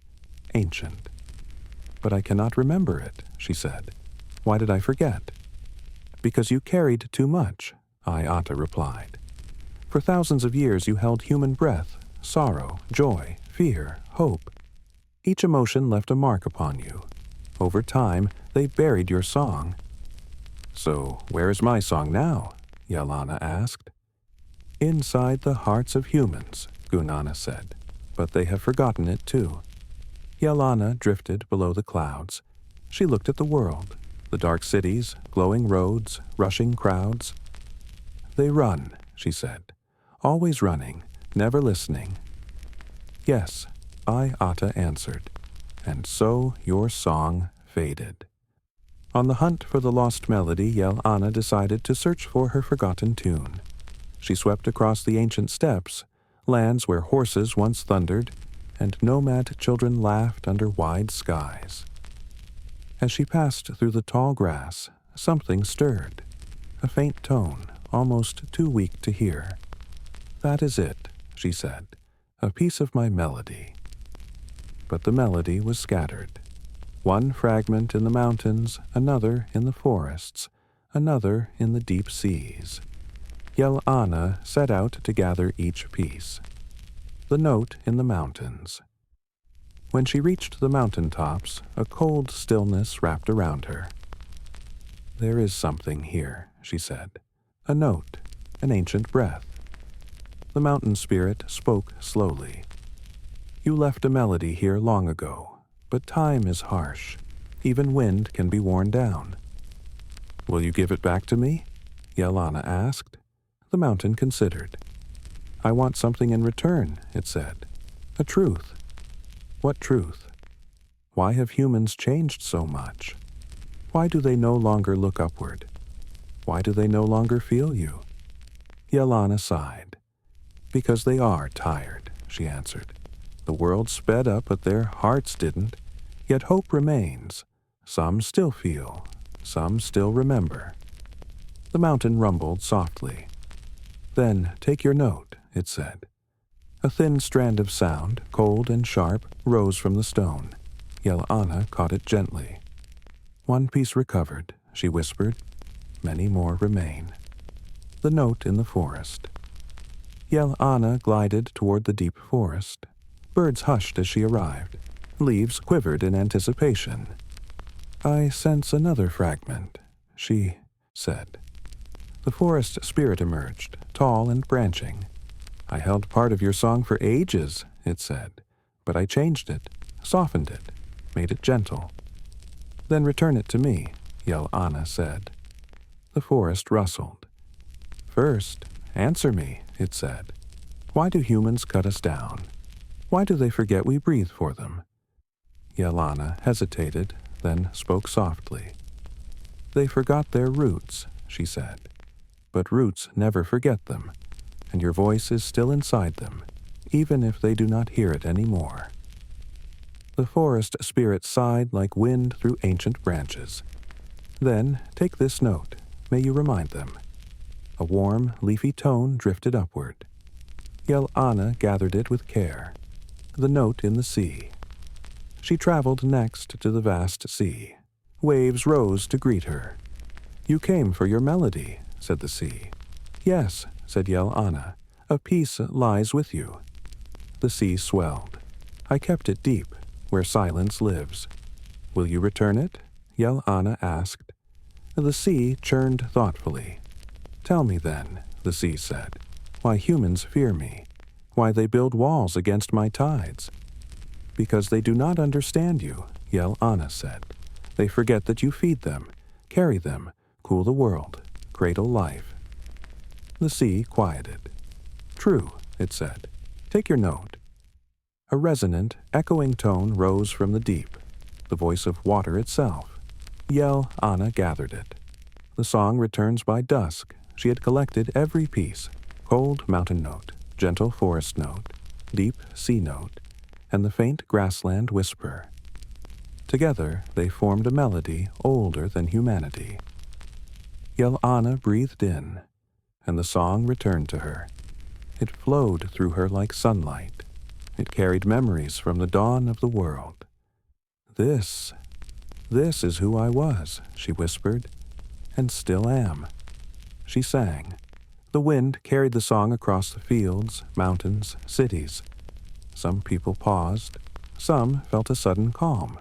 ancient. But I cannot remember it, she said. Why did I forget? Because you carried too much, Ata replied. For thousands of years you held human breath, sorrow, joy, fear, hope. Each emotion left a mark upon you. Over time, they buried your song. So where is my song now? Yel Ana asked. Inside the hearts of humans, Gun Ana said, but they have forgotten it too. Yel Ana drifted below the clouds. She looked at the world, the dark cities, glowing roads, rushing crowds. They run, she said, always running, never listening. Yes, Ata answered, and so your song faded. On the hunt for the lost melody, Yel Ana decided to search for her forgotten tune. She swept across the ancient steppes, lands where horses once thundered, and nomad children laughed under wide skies. As she passed through the tall grass, something stirred, a faint tone, almost too weak to hear. That is it, she said, a piece of my melody. But the melody was scattered. One fragment in the mountains, another in the forests, another in the deep seas. Yel Ana set out to gather each piece. The note in the mountains. When she reached the mountain tops, a cold stillness wrapped around her. There is something here, she said. A note, an ancient breath. The mountain spirit spoke slowly. You left a melody here long ago, but time is harsh. Even wind can be worn down. Will you give it back to me? Yel Ana asked. The mountain considered. I want something in return, it said. A truth. What truth? Why have humans changed so much? Why do they no longer look upward? Why do they no longer feel you? Yel Ana sighed. Because they are tired, she answered. The world sped up, but their hearts didn't. Yet hope remains. Some still feel. Some still remember. The mountain rumbled softly. Then take your note, it said. A thin strand of sound, cold and sharp, rose from the stone. Yel Ana caught it gently. One piece recovered, she whispered. Many more remain. The note in the forest. Yel Ana glided toward the deep forest. Birds hushed as she arrived. Leaves quivered in anticipation. I sense another fragment, she said. The forest spirit emerged, tall and branching. I held part of your song for ages, it said, but I changed it, softened it, made it gentle. Then return it to me, Yel Ana said. The forest rustled. First, answer me, it said. Why do humans cut us down? Why do they forget we breathe for them? Yel Ana hesitated, then spoke softly. They forgot their roots, she said. But roots never forget them, and your voice is still inside them, even if they do not hear it anymore. The forest spirit sighed like wind through ancient branches. Then take this note, may you remind them. A warm, leafy tone drifted upward. Yel Ana gathered it with care. The note in the sea. She traveled next to the vast sea. Waves rose to greet her. You came for your melody, said the sea. Yes, said Yel Ana, a peace lies with you. The sea swelled. I kept it deep, where silence lives. Will you return it? Yel Ana asked. The sea churned thoughtfully. Tell me then, the sea said, why humans fear me, why they build walls against my tides. Because they do not understand you, Yel Ana said. They forget that you feed them, carry them, cool the world, cradle life. The sea quieted. True, it said. Take your note. A resonant, echoing tone rose from the deep, the voice of water itself. Yel Ana gathered it. The song returns by dusk. She had collected every piece, cold mountain note, gentle forest note, deep sea note, and the faint grassland whisper. Together they formed a melody older than humanity. Yel Ana breathed in, and the song returned to her. It flowed through her like sunlight. It carried memories from the dawn of the world. This is who I was, she whispered, and still am. She sang. The wind carried the song across the fields, mountains, cities. Some people paused. Some felt a sudden calm,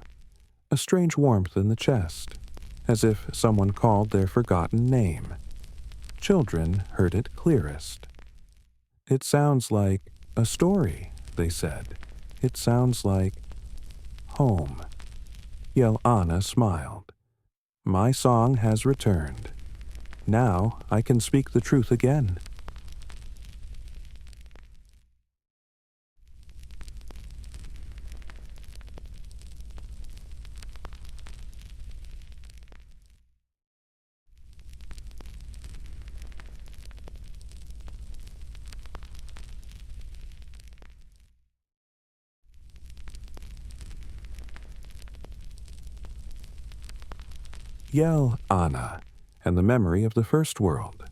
a strange warmth in the chest, as if someone called their forgotten name. Children heard it clearest. It sounds like a story, they said. It sounds like home. Yel Ana smiled. My song has returned. Now I can speak the truth again. Yel Ana, and the memory of the first world,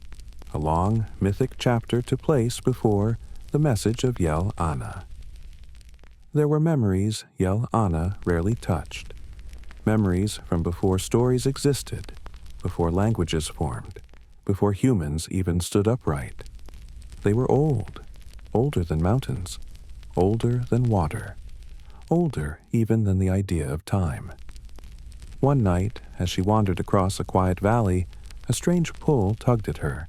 a long mythic chapter to place before the message of Yel Ana. There were memories Yel Ana rarely touched, memories from before stories existed, before languages formed, before humans even stood upright. They were old, older than mountains, older than water, older even than the idea of time. One night, as she wandered across a quiet valley, a strange pull tugged at her,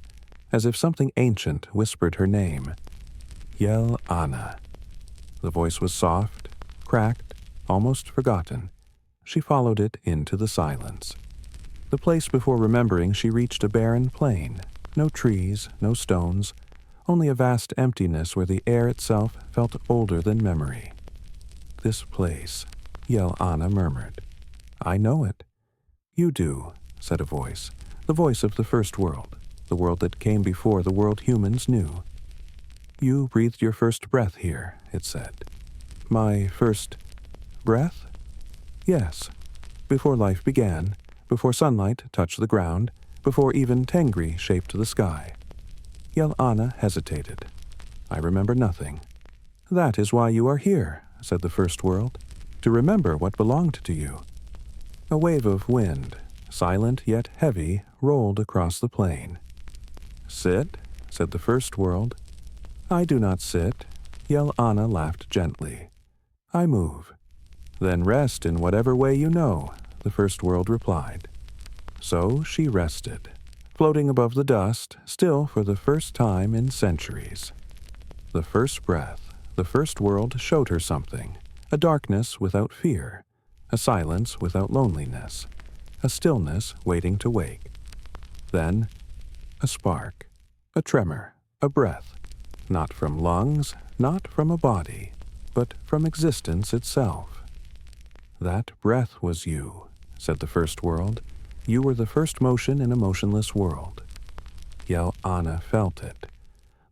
as if something ancient whispered her name. Yel Ana. The voice was soft, cracked, almost forgotten. She followed it into the silence. The place before remembering, she reached a barren plain. No trees, no stones, only a vast emptiness where the air itself felt older than memory. This place, Yel Ana murmured. I know it. You do, said a voice, the voice of the first world, the world that came before the world humans knew. You breathed your first breath here, it said. My first breath? Yes. Before life began, before sunlight touched the ground, before even Tengri shaped the sky. Yel Ana hesitated. I remember nothing. That is why you are here, said the first world, to remember what belonged to you. A wave of wind, silent yet heavy, rolled across the plain. Sit, said the first world. I do not sit, Yel Ana laughed gently. I move. Then rest in whatever way you know, the first world replied. So she rested, floating above the dust, still for the first time in centuries. The first breath, the first world showed her something, a darkness without fear, a silence without loneliness, a stillness waiting to wake. Then, a spark, a tremor, a breath, not from lungs, not from a body, but from existence itself. That breath was you, said the first world. You were the first motion in a motionless world. Yel Ana felt it,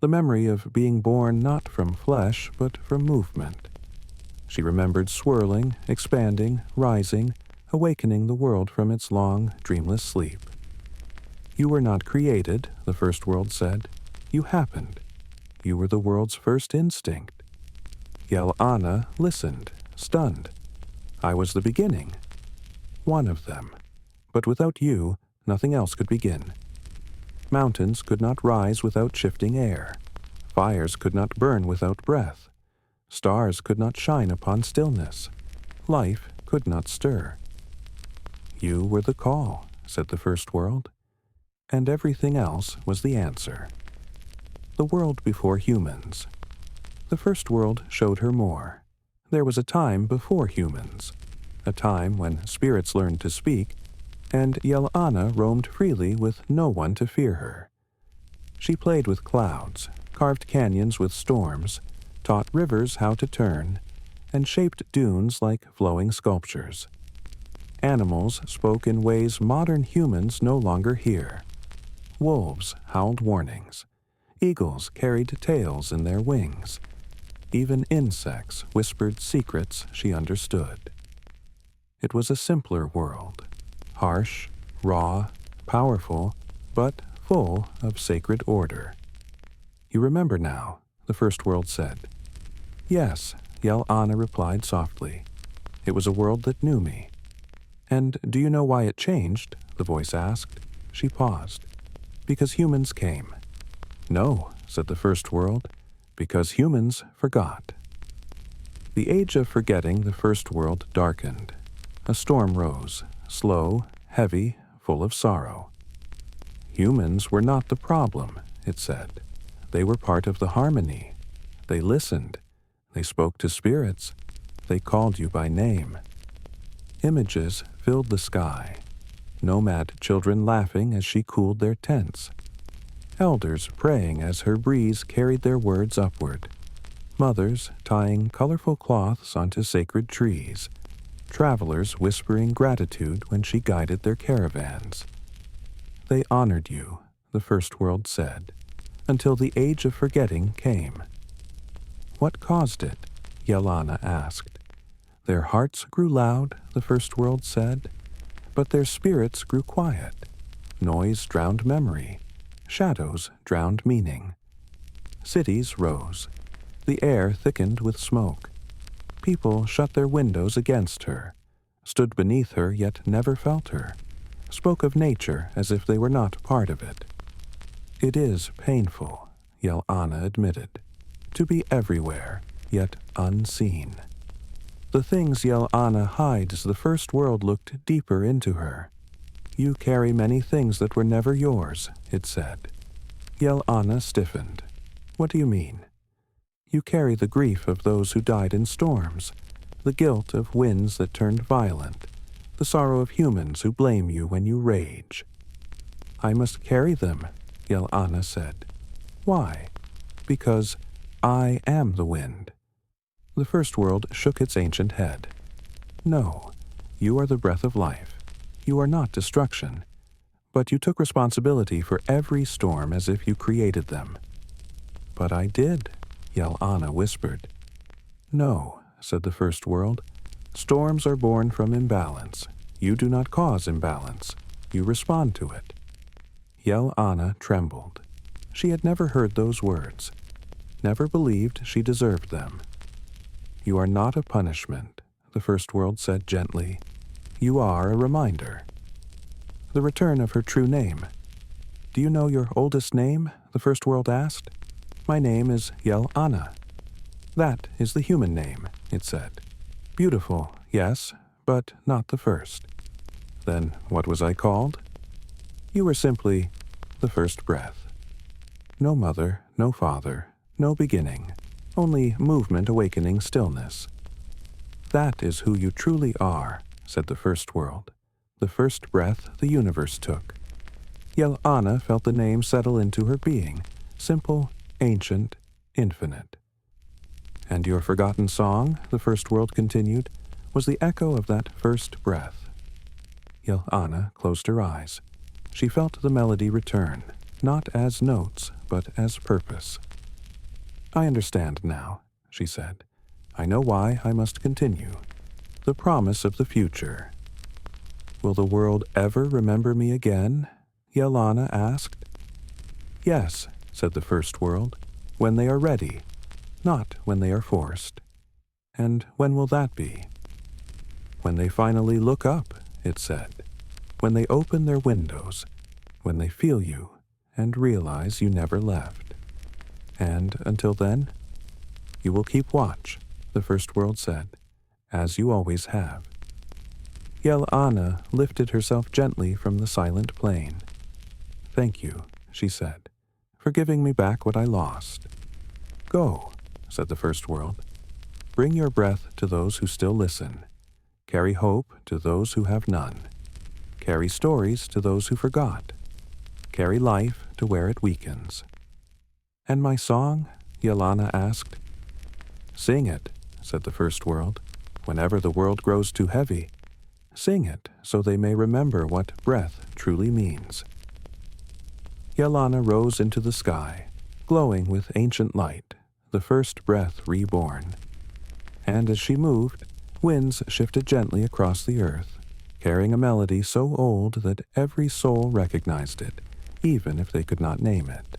the memory of being born not from flesh, but from movement. She remembered swirling, expanding, rising, awakening the world from its long, dreamless sleep. You were not created, the first world said. You happened. You were the world's first instinct. Yel Ana listened, stunned. I was the beginning. One of them. But without you, nothing else could begin. Mountains could not rise without shifting air. Fires could not burn without breath. Stars could not shine upon stillness. Life could not stir. You were the call, said the first world, and everything else was the answer. The world before humans. The first world showed her more. There was a time before humans, a time when spirits learned to speak, and Yel Ana roamed freely with no one to fear her. She played with clouds, carved canyons with storms, taught rivers how to turn, and shaped dunes like flowing sculptures. Animals spoke in ways modern humans no longer hear. Wolves howled warnings. Eagles carried tales in their wings. Even insects whispered secrets she understood. It was a simpler world. Harsh, raw, powerful, but full of sacred order. You remember now, the first world said. Yes, Yel Ana replied softly. It was a world that knew me. And do you know why it changed? The voice asked. She paused. Because humans came. No, said the first world, because humans forgot. The age of forgetting the first world darkened. A storm rose, slow, heavy, full of sorrow. Humans were not the problem, it said. They were part of the harmony. They listened. They spoke to spirits. They called you by name. Images filled the sky. Nomad children laughing as she cooled their tents. Elders praying as her breeze carried their words upward. Mothers tying colorful cloths onto sacred trees. Travelers whispering gratitude when she guided their caravans. They honored you, the first world said, until the age of forgetting came. What caused it? Yel Ana asked. Their hearts grew loud, the first world said, but their spirits grew quiet. Noise drowned memory. Shadows drowned meaning. Cities rose. The air thickened with smoke. People shut their windows against her, stood beneath her yet never felt her, spoke of nature as if they were not part of it. It is painful, Yel Ana admitted, to be everywhere, yet unseen. The things Yel Ana hides, the first world looked deeper into her. You carry many things that were never yours, it said. Yel Ana stiffened. What do you mean? You carry the grief of those who died in storms, the guilt of winds that turned violent, the sorrow of humans who blame you when you rage. I must carry them, Yel Ana said. Why? Because I am the wind. The first world shook its ancient head. No, you are the breath of life. You are not destruction. But you took responsibility for every storm as if you created them. But I did, Yel Ana whispered. No, said the first world. Storms are born from imbalance. You do not cause imbalance. You respond to it. Yel Ana trembled. She had never heard those words, never believed she deserved them. "You are not a punishment," the first world said gently. "You are a reminder." The return of her true name. "Do you know your oldest name?" the first world asked. "My name is Yel Ana." "That is the human name," it said. "Beautiful, yes, but not the first." "Then what was I called?" "You were simply the first breath. No mother, no father, no beginning, only movement awakening stillness." "That is who you truly are," said the first world, "the first breath the universe took." Yel Ana felt the name settle into her being, simple, ancient, infinite. "And your forgotten song," the first world continued, "was the echo of that first breath." Yel Ana closed her eyes. She felt the melody return, not as notes, but as purpose. "I understand now," she said. "I know why I must continue. The promise of the future." "Will the world ever remember me again?" Yel Ana asked. "Yes," said the first world, "when they are ready, not when they are forced." "And when will that be?" "When they finally look up," it said. "When they open their windows, when they feel you and realize you never left. And until then, you will keep watch," the first world said, "as you always have." Yel Ana lifted herself gently from the silent plain. "Thank you," she said, "for giving me back what I lost." "Go," said the first world. "Bring your breath to those who still listen. Carry hope to those who have none. Carry stories to those who forgot. Carry life to where it weakens." "And my song?" Yel Ana asked. "Sing it," said the first world, "whenever the world grows too heavy. Sing it so they may remember what breath truly means." Yel Ana rose into the sky, glowing with ancient light, the first breath reborn. And as she moved, winds shifted gently across the earth, carrying a melody so old that every soul recognized it, even if they could not name it.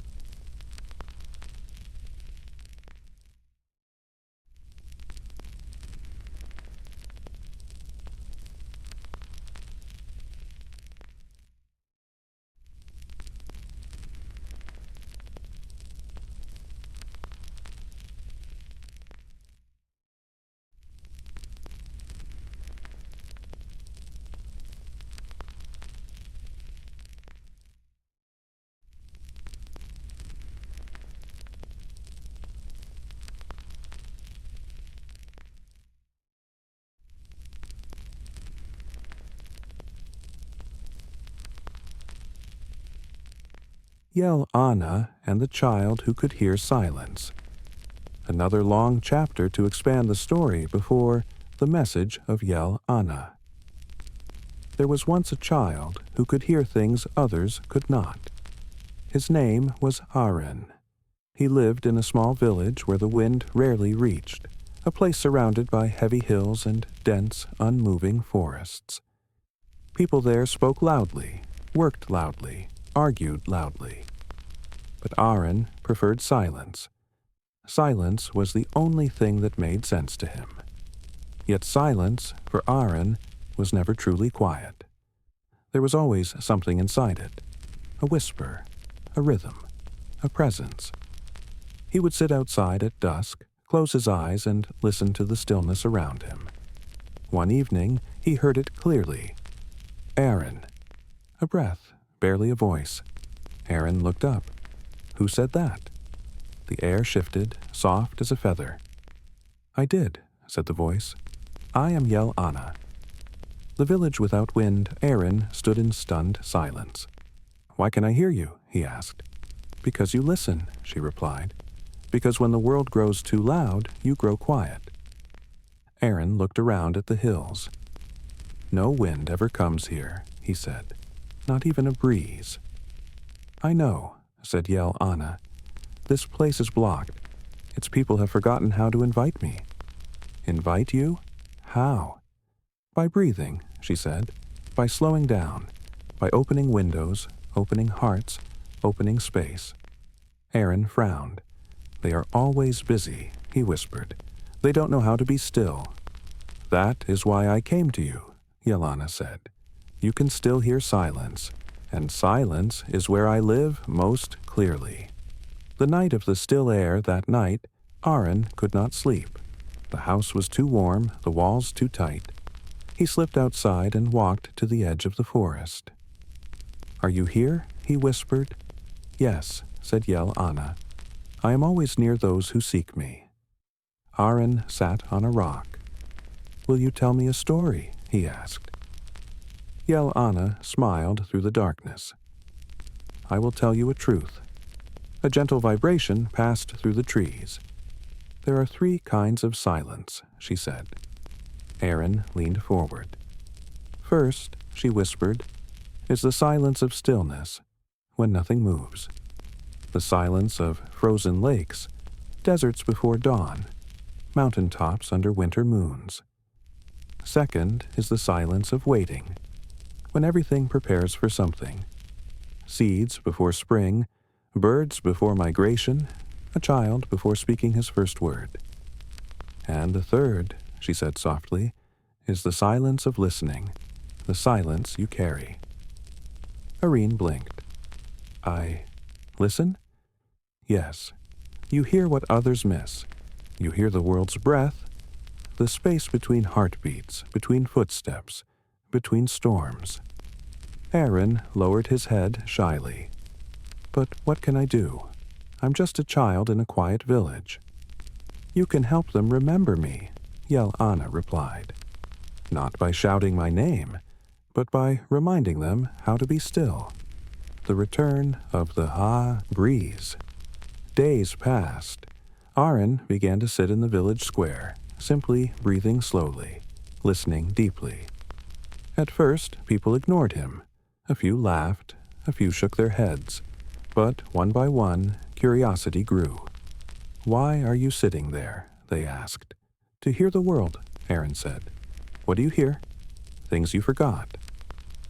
Yel Ana and the child who could hear silence. Another long chapter to expand the story before the message of Yel Ana. There was once a child who could hear things others could not. His name was Aren. He lived in a small village where the wind rarely reached, a place surrounded by heavy hills and dense, unmoving forests. People there spoke loudly, worked loudly, argued loudly. But Aren preferred silence. Silence was the only thing that made sense to him. Yet silence, for Aren, was never truly quiet. There was always something inside it, a whisper, a rhythm, a presence. He would sit outside at dusk, close his eyes, and listen to the stillness around him. One evening, he heard it clearly. "Aren." A breath, barely a voice. Aren looked up. Who said that? The air shifted, soft as a feather. "I did," said the voice. "I am Yel Ana." The village without wind, Aren stood in stunned silence. "Why can I hear you?" he asked. "Because you listen," she replied. "Because when the world grows too loud, you grow quiet." Aren looked around at the hills. "No wind ever comes here," he said. "Not even a breeze." "I know," said Yel Ana. "This place is blocked. Its people have forgotten how to invite me." "Invite you? How?" "By breathing," she said. "By slowing down. By opening windows. opening hearts, opening space. Aaron frowned. They are always busy, he whispered. They don't know how to be still. That is why I came to you, Yel Ana said. You can still hear silence, and silence is where I live most clearly. The night of the still air that night, Aaron could not sleep. The house was too warm, the walls too tight. He slipped outside and walked to the edge of the forest. Are you here? He whispered. Yes, said Yel Ana. I am always near those who seek me. Aaron sat on a rock. Will you tell me a story? He asked. Yel Ana smiled through the darkness. I will tell you a truth. A gentle vibration passed through the trees. There are 3 kinds of silence, she said. Aaron leaned forward. First, she whispered, is the silence of stillness, when nothing moves. The silence of frozen lakes, deserts before dawn, mountaintops under winter moons. Second is the silence of waiting, when everything prepares for something. Seeds before spring, birds before migration, a child before speaking his first word. And the third, she said softly, is the silence of listening, the silence you carry. Irene blinked. I listen? Yes. You hear what others miss. You hear the world's breath, the space between heartbeats, between footsteps, between storms. Aaron lowered his head shyly. But what can I do? I'm just a child in a quiet village. You can help them remember me, Yel Ana replied. Not by shouting my name, but by reminding them how to be still. The return of the breeze. Days passed. Aaron began to sit in the village square, simply breathing slowly, listening deeply. At first, people ignored him. A few laughed, a few shook their heads. But one by one, curiosity grew. Why are you sitting there? They asked. To hear the world, Aaron said. What do you hear? Things you forgot.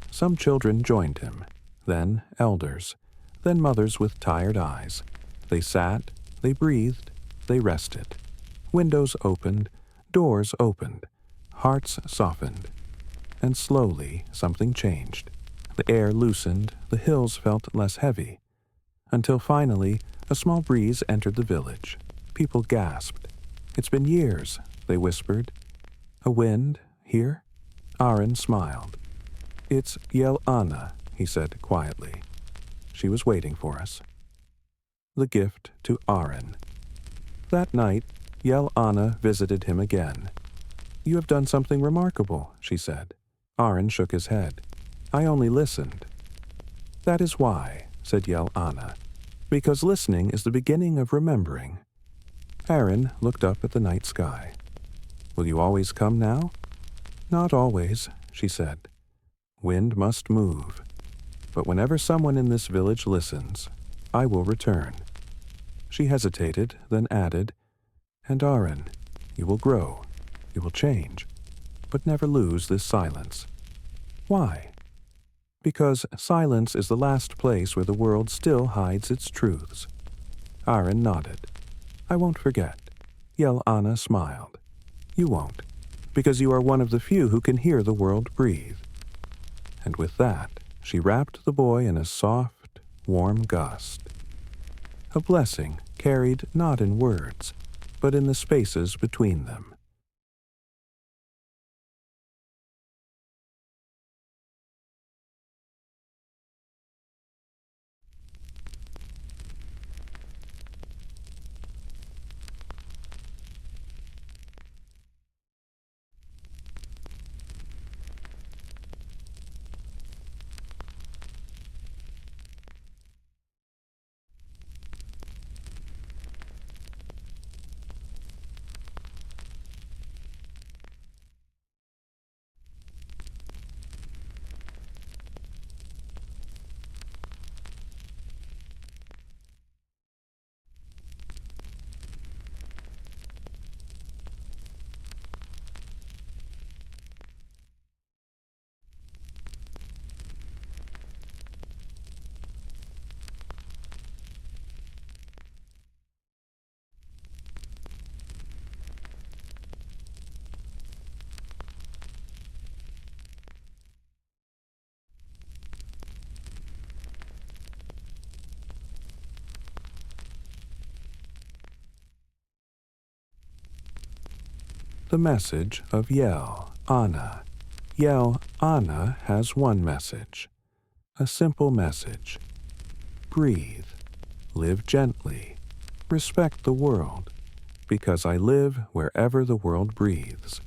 Some children joined him, then elders, then mothers with tired eyes. They sat, they breathed, they rested. Windows opened, doors opened, hearts softened. And slowly something changed. The air loosened, the hills felt less heavy. Until finally, a small breeze entered the village. People gasped. It's been years, they whispered. A wind, here? Aaron smiled. It's Yel Ana, he said quietly. She was waiting for us. The gift to Aaron. That night, Yel Ana visited him again. You have done something remarkable, she said. Aaron shook his head. I only listened. That is why, said Yel Ana, because listening is the beginning of remembering. Aaron looked up at the night sky. Will you always come now? Not always, she said. Wind must move. But whenever someone in this village listens, I will return. She hesitated, then added, and Aaron, you will grow, you will change, but never lose this silence. Why? Because silence is the last place where the world still hides its truths. Aaron nodded. I won't forget. Yel Ana smiled. You won't, because you are one of the few who can hear the world breathe. And with that, she wrapped the boy in a soft, warm gust. A blessing carried not in words, but in the spaces between them. The message of Yel Ana. Yel Ana has one message, a simple message. Breathe, live gently, respect the world, because I live wherever the world breathes.